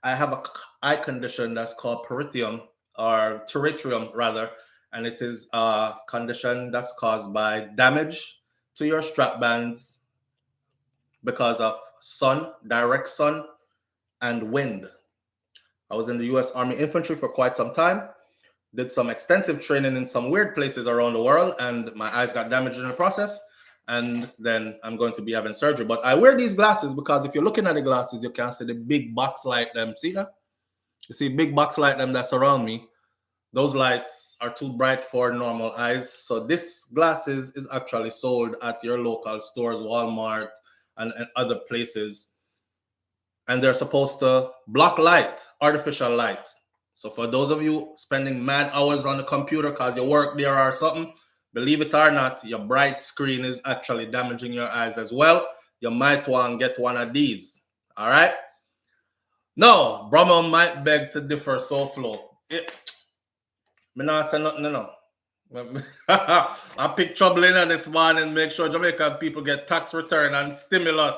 I have a eye condition that's called pterygium, or pterygium rather, and it is a condition that's caused by damage to your strap bands because of sun, direct sun, and wind. I was in the US Army Infantry for quite some time, did some extensive training in some weird places around the world, and my eyes got damaged in the process. And then I'm going to be having surgery. But I wear these glasses because if you're looking at the glasses, you can see the big box light them. See that? You see big box light them that surround me. Those lights are too bright for normal eyes. So this glasses is actually sold at your local stores, Walmart, and other places. And they're supposed to block light, artificial light. So for those of you spending mad hours on the computer because you work there or something, believe it or not, your bright screen is actually damaging your eyes as well. You might want to get one of these. All right? No, Brahma might beg to differ, SouFlo. Me not say nothing, no. I pick trouble in this morning, make sure Jamaican people get tax return and stimulus.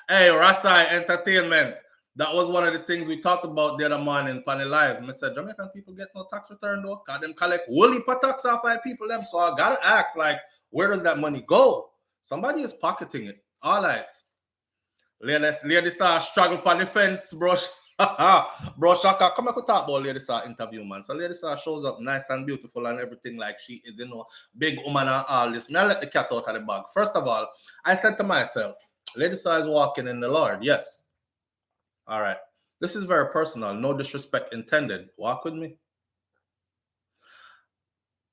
Hey, Rasai Entertainment. That was one of the things we talked about the other morning on the live. I said, Jamaican people get no tax return though. Because them collect woolly tax off by people them. So I gotta ask, like, where does that money go? Somebody is pocketing it. All right. Lady Saw struggle for the fence, bro. Bro, Shaka, come back to talk about Lady Saw interview, man. So Lady Saw shows up nice and beautiful and everything like she is, you know, big woman and all this. Now let the cat out of the bag. First of all, I said to myself, Lady Saw is walking in the Lord. Yes. All right. This is very personal. No disrespect intended. Walk with me.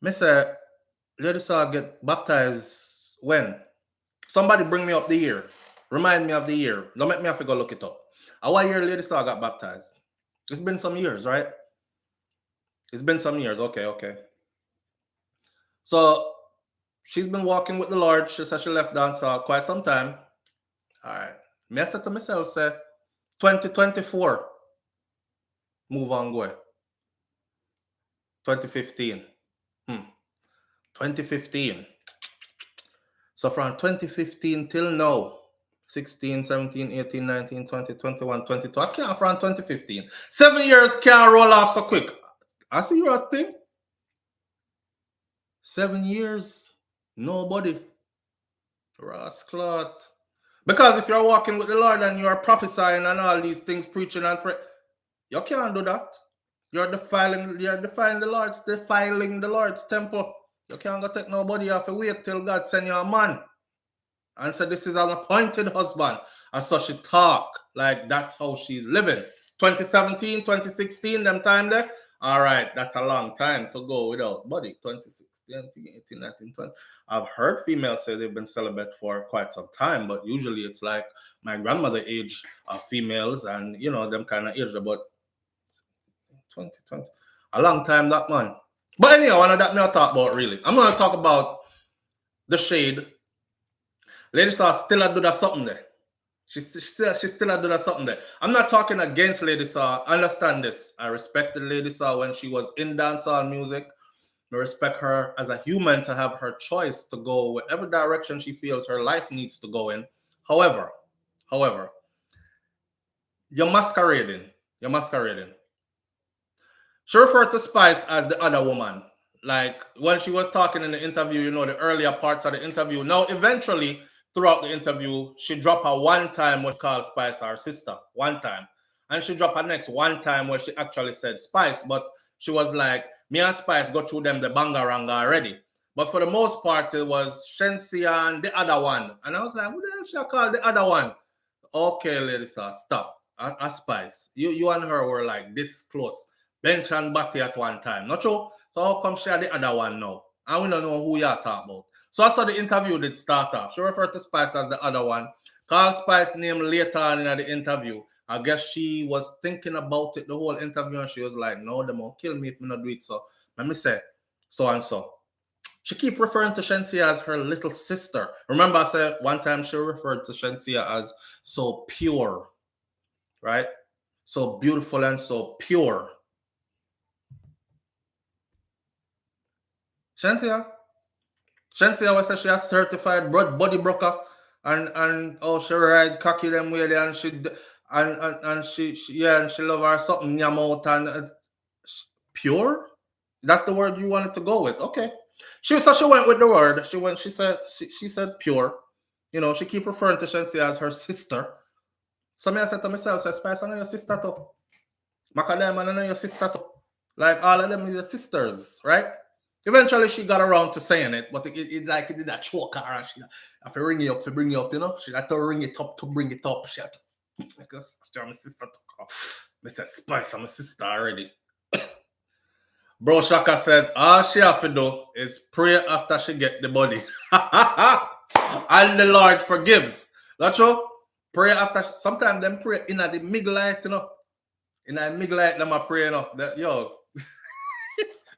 Mr. Lady Saw get baptized when? Somebody bring me up the year. Remind me of the year. Don't make me have to go look it up. What year Lady Saw got baptized? It's been some years, right? It's been some years. Okay. So she's been walking with the Lord. She said she left dancehall quite some time. All right. Me I said to myself, say, 2024. Move on, go. 2015. 2015. So from 2015 till now, 16, 17, 18, 19, 20, 21, 22. I can't from 2015. 7 years can't roll off so quick. I see your thing. 7 years. Nobody. Rasclot. Because if you're walking with the Lord and you're prophesying and all these things, preaching and pray, you can't do that. You're defiling the Lord's temple. You can't go take nobody off and wait till God send you a man. And so this is an appointed husband. And so she talk like that's how she's living. 2017, 2016, them time there. All right, that's a long time to go without buddy. 2016, 18, 19, 20. I've heard females say they've been celibate for quite some time, but usually it's like my grandmother age of females and, you know, them kind of age about 2020. A long time, that man. But anyhow, one of that I'll talk about really. I'm going to talk about the shade. Lady Saw still do that something there. She still do that something there. I'm not talking against Lady Saw. Understand this. I respected Lady Saw when she was in dancehall music. I respect her as a human to have her choice to go whatever direction she feels her life needs to go in. However, you're masquerading. She referred to Spice as the other woman. Like when she was talking in the interview, you know, the earlier parts of the interview. Now, eventually, throughout the interview, she dropped her one time when she called Spice her sister. One time. And she dropped her next one time where she actually said Spice. But she was like, me and Spice go through them the bangaranga already. But for the most part, it was Shensia and the other one. And I was like, who the hell should I call the other one? Okay, Lady Saw, stop. A Spice. You and her were like this close. Bench and Batty at one time. Not true? So how come she had the other one now? And we don't know who you're talking about. So I saw the interview did start off. She referred to Spice as the other one. Called Spice name later on in the interview. I guess she was thinking about it the whole interview and she was like, no, them will kill me if I not do it. So let me say so and so. She keep referring to Shensia as her little sister. Remember I said one time she referred to Shensia as so pure. Right? So beautiful and so pure. Shensia was say she a certified body broker, and oh she ride cocky them way there, and she love her something yam out and pure. That's the word you wanted to go with. Okay. She went with the word. She said pure. You know, she keep referring to Shensia as her sister. So I said to myself, Spice, I know your sister too. Macadam, I know your sister too. Like all of them is your sisters, right? Eventually she got around to saying it, but it did that choke her, and she have to ring it up to bring it up, you know. She had to ring it up to bring it up. She had to, because I'm a sister too. Mr. Spice, I'm a sister already. Bro Shaka says, all she have to do is pray after she get the body. And the Lord forgives. That's true. Pray after. Sometimes them pray in the middle light, you know. In the middle light, them are praying up. Yo,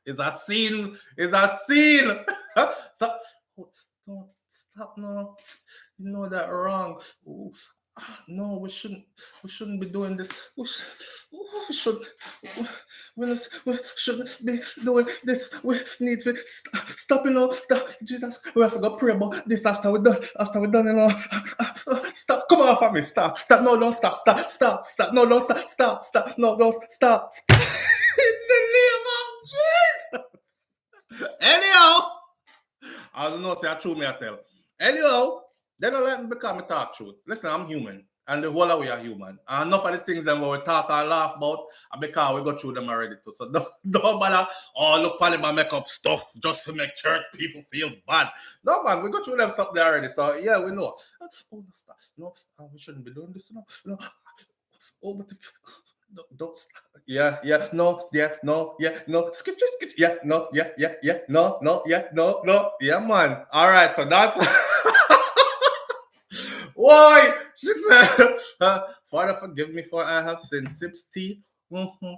it's a scene. It's a scene. So, don't stop, no. You know that wrong. Ooh. No, we shouldn't be doing this. We shouldn't be doing this. We need to stop, you know. Stop, Jesus. We have to go pray about this after we're done, you know. Stop. Come on, family. Stop. No, don't stop. Stop. No, don't stop. No, don't stop. In the name of Jesus. Anyhow, I don't know. Say I true me I tell. Anyhow. They don't let me become a talk truth. Listen, I'm human. And the whole of we are human. And enough of the things that we talk or laugh about because we go through them already too. So don't bother, oh, look, Palima make up stuff just to make church people feel bad. No, man, we go through them stuff there already. So, yeah, we know. Oh, no, stop. No, we shouldn't be doing this. No. Oh, but don't stop. Yeah, no, skip, yeah, no, yeah, man. All right, so that's... Why? She said, Father, forgive me for I have sinned. Sips tea. Mm-hmm.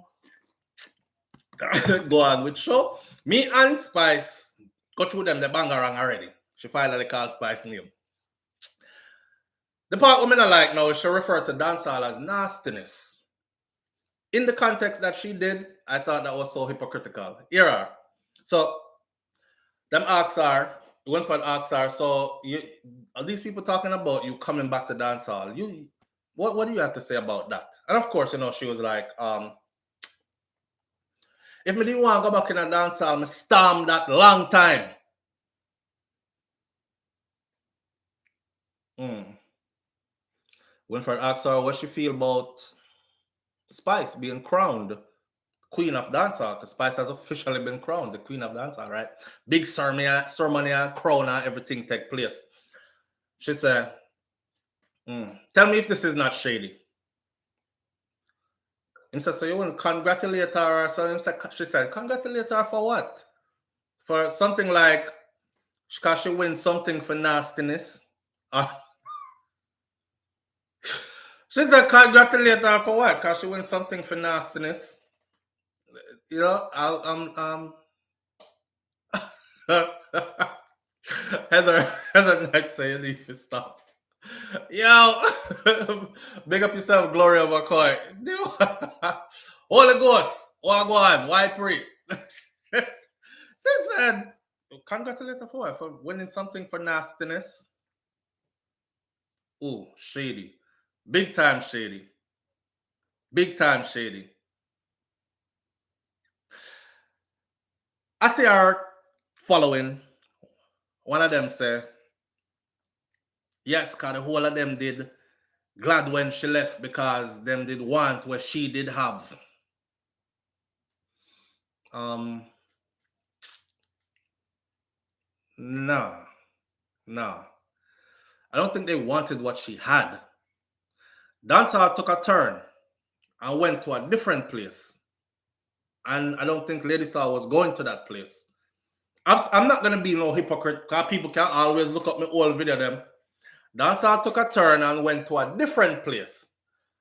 Go on with show. Me and Spice go through them the bangarang already. She finally called Spice name. The part women I like now, she referred to dancehall as nastiness. In the context that she did, I thought that was so hypocritical. Here are. So, them asks are, Winford asks her, so are these people talking about you coming back to dancehall? What do you have to say about that? And of course, you know, she was like, if me didn't want to go back in a dancehall, me storm that long time. Winford asks her what she feel about Spice being crowned Queen of Dancehall, because Spice has officially been crowned the Queen of Dancehall, right? Big ceremony, crown, and everything take place. She said, tell me if this is not shady. He said, so you want to congratulate her? So she said, congratulate her for what? For something like, because she wins something for nastiness. She said, congratulate her for what? Because she wins something for nastiness. You know, Heather next say you need to stop. Yo, big up yourself, Gloria McCoy. Holy Ghost, what go on? Why pray? She said, congratulate her for what? For winning something for nastiness. Ooh, shady. Big time shady. Big time shady. I see her following. One of them say, yes, because the whole of them did glad when she left because them did want what she did have. No. I don't think they wanted what she had. Dancehall took a turn and went to a different place. And I don't think Lady Saw was going to that place. I'm not going to be no hypocrite because people can always look up my old video them. Dancehall took a turn and went to a different place.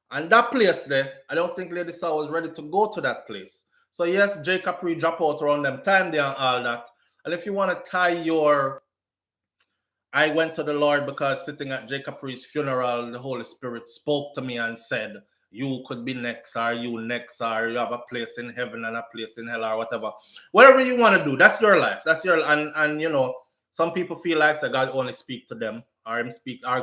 And that place there, I don't think Lady Saw was ready to go to that place. So yes, J. Capri drop out around them time there and all that. And if you want to tie your, I went to the Lord because sitting at J. Capri's funeral, the Holy Spirit spoke to me and said, you could be next, or you next, or you have a place in heaven and a place in hell, or whatever. Whatever you want to do, that's your life. That's your, and you know, some people feel like so God only speak to them, or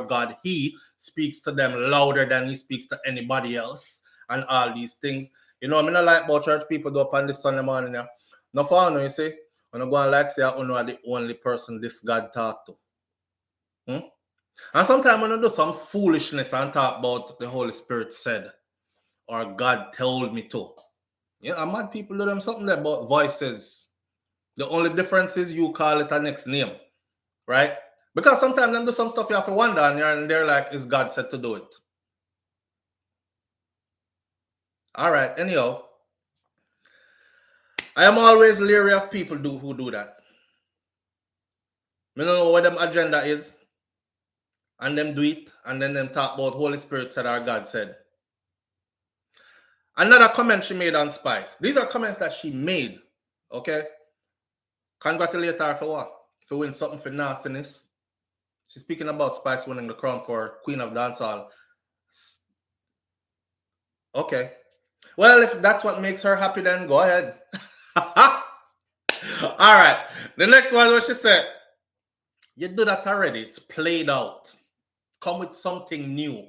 God, he speaks to them louder than he speaks to anybody else, and all these things. You know, I mean, I like about church people do up on this Sunday morning. Yeah. No fun, you see. When I go and like say, I know the only person this God talk to. And sometimes when I do some foolishness and talk about the Holy Spirit said, or God told me to. Yeah, mad people do them something about voices. The only difference is you call it a next name, right? Because sometimes them do some stuff you have to wonder, and they're like, is God said to do it? All right, anyhow. I am always leery of people who do that. I don't know what them agenda is, and them do it, and then them talk about Holy Spirit said or God said. Another comment she made on Spice. These are comments that she made, okay? Congratulate her for what? For winning something for nastiness. She's speaking about Spice winning the crown for Queen of Dancehall. Okay. Well, if that's what makes her happy, then go ahead. All right. The next one, what she said. You do that already. It's played out. Come with something new.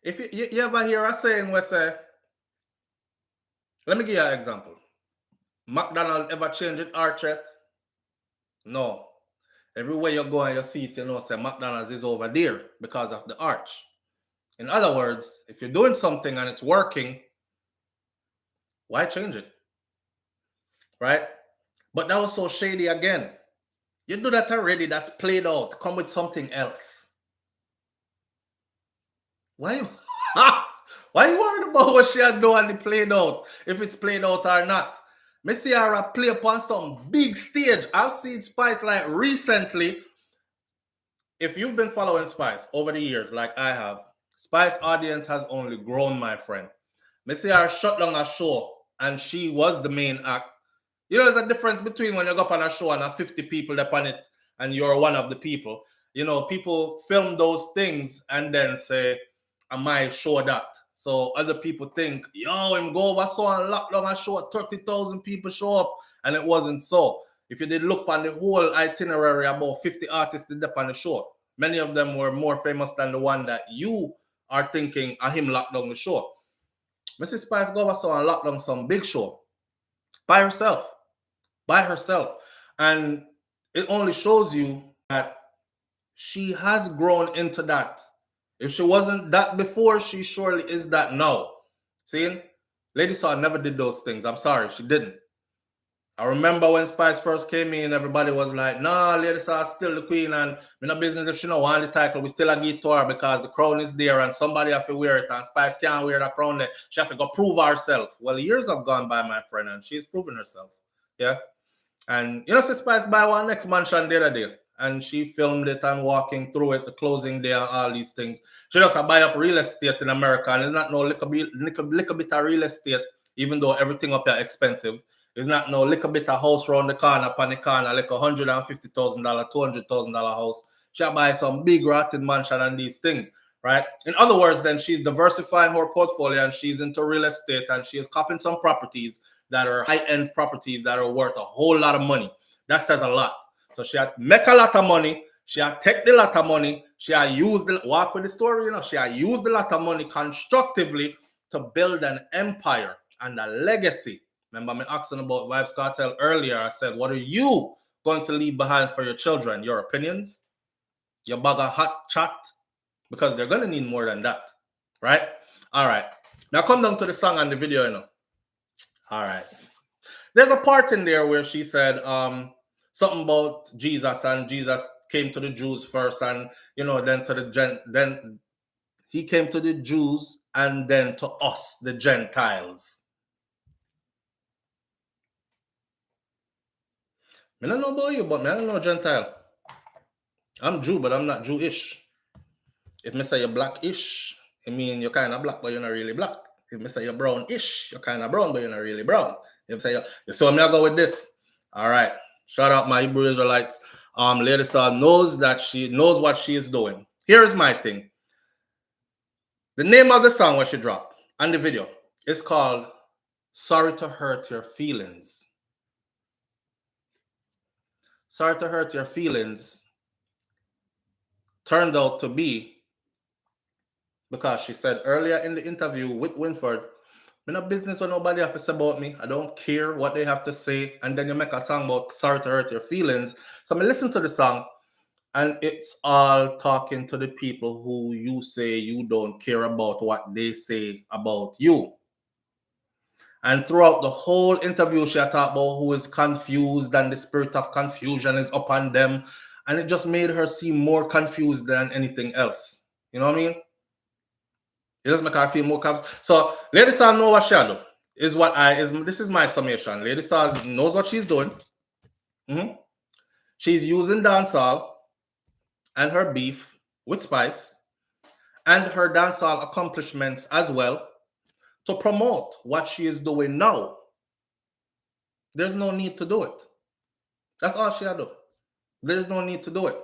If you ever hear a saying where say, let me give you an example. McDonald's ever change it arch yet? No. Everywhere you go and you see it, you know, say McDonald's is over there because of the arch. In other words, if you're doing something and it's working, why change it? Right? But that was so shady again. You do that already, that's played out. Come with something else. Why you worried about what she had done and played out? If it's played out or not. Me see her play upon some big stage. I've seen Spice like recently. If you've been following Spice over the years, like I have, Spice audience has only grown, my friend. Me see her shut down a show and she was the main act. You know, there's a difference between when you go up on a show and 50 people up on it and you're one of the people. You know, people film those things and then say, I might show that. So other people think, yo, him go over so and lock down a show, 30,000 people show up. And it wasn't so. If you did look on the whole itinerary, about 50 artists did up on the show. Many of them were more famous than the one that you are thinking of him lock down the show. Mrs. Spice go over so and lock down some big show by herself. And it only shows you that she has grown into that. If she wasn't that before, she surely is that now. See? Lady Saw never did those things. I'm sorry, she didn't. I remember when Spice first came in, everybody was like, nah, Lady Saw is still the queen, and in a business, if she don't want the title, we still give it to her because the crown is there and somebody have to wear it, and Spice can't wear that crown there. She have to go prove herself. Well, years have gone by, my friend, and she's proven herself. Yeah? And you know, see Spice buy one next mansion the other day. And she filmed it and walking through it, the closing day and all these things. She just buy up real estate in America, and it's not no little bit of real estate, even though everything up there expensive. It's not no little bit of house around the corner, upon the corner, like $150,000, $200,000 house. She buy some big rotten mansion and these things, right? In other words, then she's diversifying her portfolio and she's into real estate and she is copying some properties that are high-end properties that are worth a whole lot of money. That says a lot. So she had make a lot of money. She had take the lot of money. She had used the walk with the story, you know. She had used a lot of money constructively to build an empire and a legacy. Remember me asking about Vybz Kartel earlier. I said, what are you going to leave behind for your children? Your opinions? Your bag of hot chat? Because they're going to need more than that. Right? All right. Now come down to the song and the video, you know. All right. There's a part in there where she said, something about Jesus, and Jesus came to the Jews first, and you know, then he came to the Jews and then to us, the Gentiles. I don't know about you, but I don't know Gentile. I'm Jew, but I'm not Jewish. If I say you're blackish, I mean you're kind of black, but you're not really black. If I say you're brownish, you're kind of brown, but you're not really brown. If I say so, I'm gonna go with this. All right. Shout out my Hebrew Israelites. Lady Saw knows that she knows what she is doing. Here's my thing. The name of the song what she dropped and the video is called Sorry to Hurt Your Feelings. Sorry to Hurt Your Feelings turned out to be because she said earlier in the interview with Winford, I'm not business what nobody have to say about me. I don't care what they have to say. And then you make a song about sorry to hurt your feelings. So I listen to the song and it's all talking to the people who you say you don't care about what they say about you. And throughout the whole interview, she talked about who is confused and the spirit of confusion is upon them. And it just made her seem more confused than anything else. You know what I mean? It does make her feel more confused. So Lady Saw know what she do. This is my summation. Lady Saw knows what she's doing. She's using dancehall and her beef with Spice and her dancehall accomplishments as well to promote what she is doing now. There's no need to do it. That's all she do. There's no need to do it.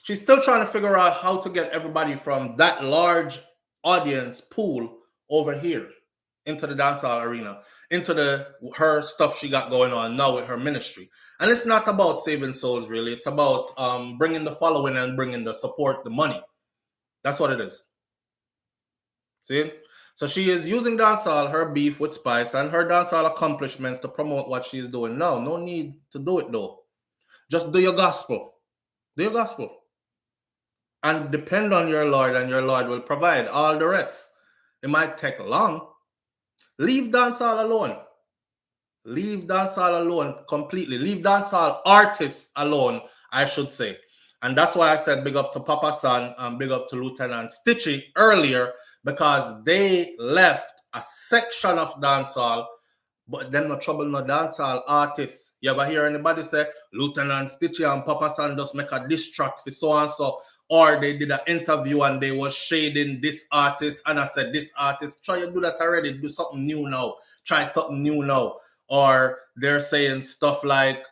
She's still trying to figure out how to get everybody from that large audience pool over here into the dancehall arena, into her stuff she got going on now with her ministry. And it's not about saving souls, really. It's about bringing the following and bringing the support, the money. That's what it is. See? So she is using dancehall, her beef with Spice, and her dancehall accomplishments to promote what she is doing now. No need to do it, though. Just do your gospel. Do your gospel. And depend on your Lord, and your Lord will provide all the rest. It might take long. Leave dancehall alone. Leave dancehall alone completely. Leave dancehall artists alone, I should say. And that's why I said big up to Papa San and big up to Lieutenant Stitchy earlier, because they left a section of dancehall, but them no trouble no dancehall artists. You ever hear anybody say Lieutenant Stitchy and Papa San just make a diss track for so and so? Or they did an interview and they was shading this artist, and I said, this artist, try to do that already, do something new now. Try something new now. Or they're saying stuff like,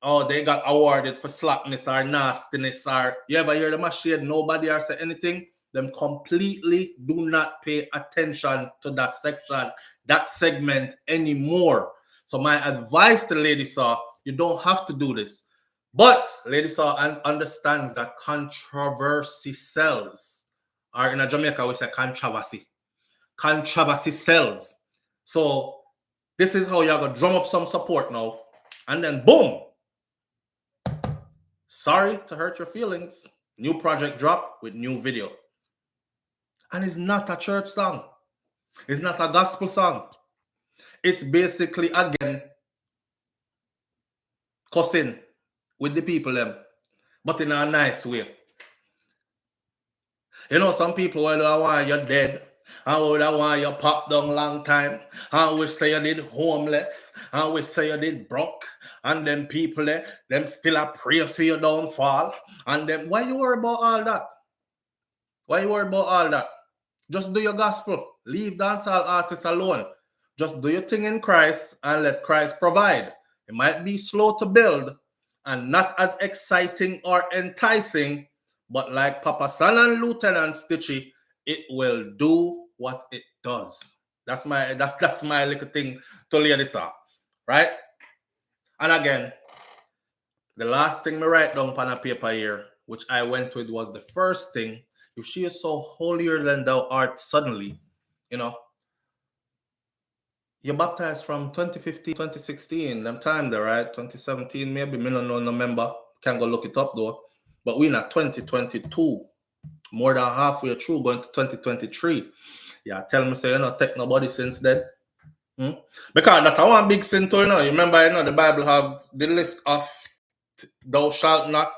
oh, they got awarded for slackness or nastiness, or you ever hear them shade nobody or say anything? Them completely do not pay attention to that section, that segment anymore. So my advice to Lady Saw, you don't have to do this. But Lady Saw understands that controversy sells. Or in Jamaica, we say controversy. Controversy sells. So this is how you're going to drum up some support now. And then boom. Sorry to hurt your feelings. New project drop with new video. And it's not a church song. It's not a gospel song. It's basically, again, cussing with the people them, but in a nice way. You know, some people will want you dead. I would want you pop down long time. I wish say you did homeless. I wish say you did broke. And them people them still a pray for your downfall. And them, why you worry about all that? Why you worry about all that? Just do your gospel. Leave dancehall artists alone. Just do your thing in Christ and let Christ provide. It might be slow to build and not as exciting or enticing, but like Papa San and Lieutenant Stitchy, it will do what it does. That's my little thing to Lady Saw, right? And again, the last thing me write down on a paper here, which I went with, was the first thing. If she is so holier than thou art suddenly, you know, you're baptized from 2015, 2016, them time there, right? 2017, maybe, me don't know, November. Can't go look it up though. But we're in 2022, more than halfway through, going to 2023. Yeah, tell me, say, you know, take nobody since then. Because that's one big sin too, you know. You remember, you know, the Bible have the list of thou shalt not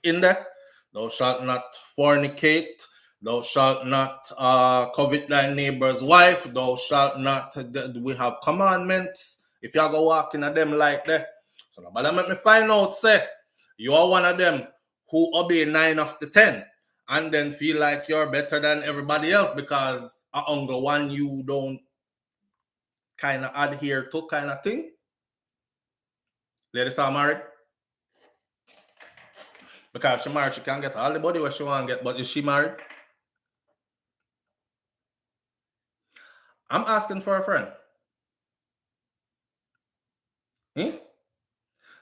in there. Thou shalt not fornicate. Thou shalt not covet thy neighbor's wife. Thou shalt not. We have commandments. If you go walking at them like that, so nobody make me find out. Say you are one of them who obey 9 of the 10, and then feel like you're better than everybody else because a uncle one you don't kind of adhere to, kind of thing. Lady Saw married. Because if she married, she can get all the body what she want to get. But is she married? I'm asking for a friend.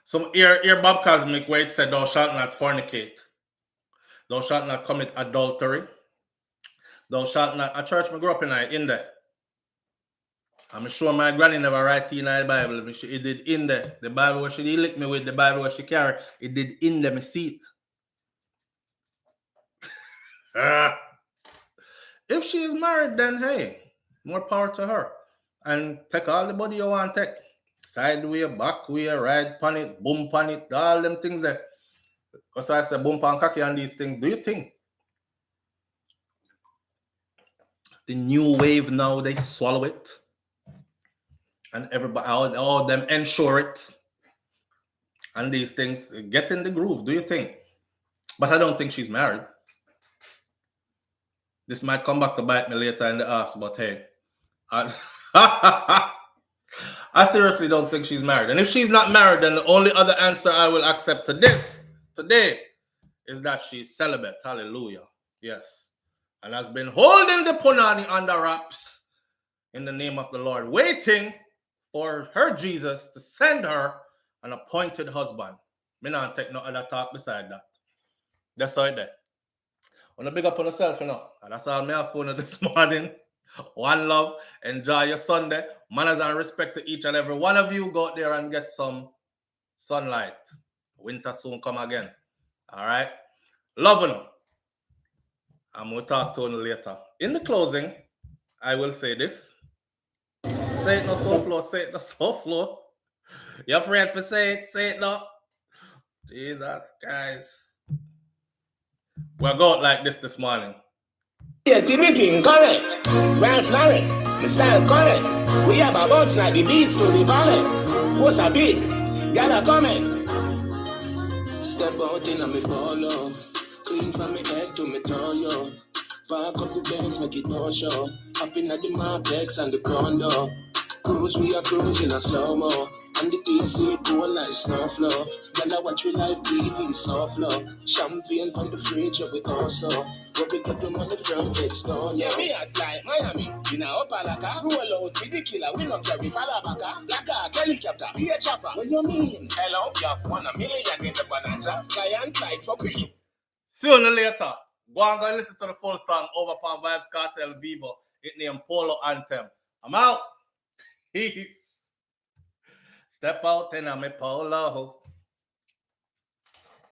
Some ear Bob Cosmic where it said, thou shalt not fornicate. Thou shalt not commit adultery. Thou shalt not. A church I grew up in there. I'm sure my granny never write in the Bible. It did in there. The Bible what she lick me with, the Bible what she carry, it did in there. Me see it. If she is married, then hey, more power to her. And take all the body you want to take. Side way, back way, ride pan it, boom pan it, all them things there. Because I said boom pan cocky on these things. Do you think the new wave now, they swallow it? And everybody, all them ensure it. And these things get in the groove, do you think? But I don't think she's married. This might come back to bite me later in the ass, but hey. I seriously don't think she's married. And if she's not married, then the only other answer I will accept to this today is that she's celibate. Hallelujah. Yes. And has been holding the punani under wraps in the name of the Lord, waiting for her Jesus to send her an appointed husband. Me not take no other talk beside that. That's all there. Want to big up on yourself, you know. And that's all me have for this morning. One love. Enjoy your Sunday. Manners and respect to each and every one of you. Go out there and get some sunlight. Winter soon come again. All right. Love you. I'm going to talk to you later. In the closing, I will say this. Say it no SouFLo. Say it no SouFLo. You're afraid to say it no. Jesus, guys. We'll go out like this morning. Creativity correct. Well flowing. The style correct. We have a boss like the beast to the valley. What's a big? Got a comment. Step out in a me polo. Clean from me head to me toe, yo. Park up the Benz, make it no show. Up in the Marpex and the condo. Cruise, we are cruising a slow-mo. And the AC go like snowflow. Girl, I watch you like TV, SouFLo. Champagne on the fridge, we also. But we got them on the front fix down, yeah. Me at like Miami. In a Opalaka, roll out with the killer. We not carry Falabaka. Like a helicopter, be a chopper. What you mean? Hello, you have 1 million in the bonanza. Giant light for quick. See you later. Go and go listen to the full song over upon Vybz Kartel Vivo. It named Polo Anthem. I'm out. Peace. Step out and I'm a polo.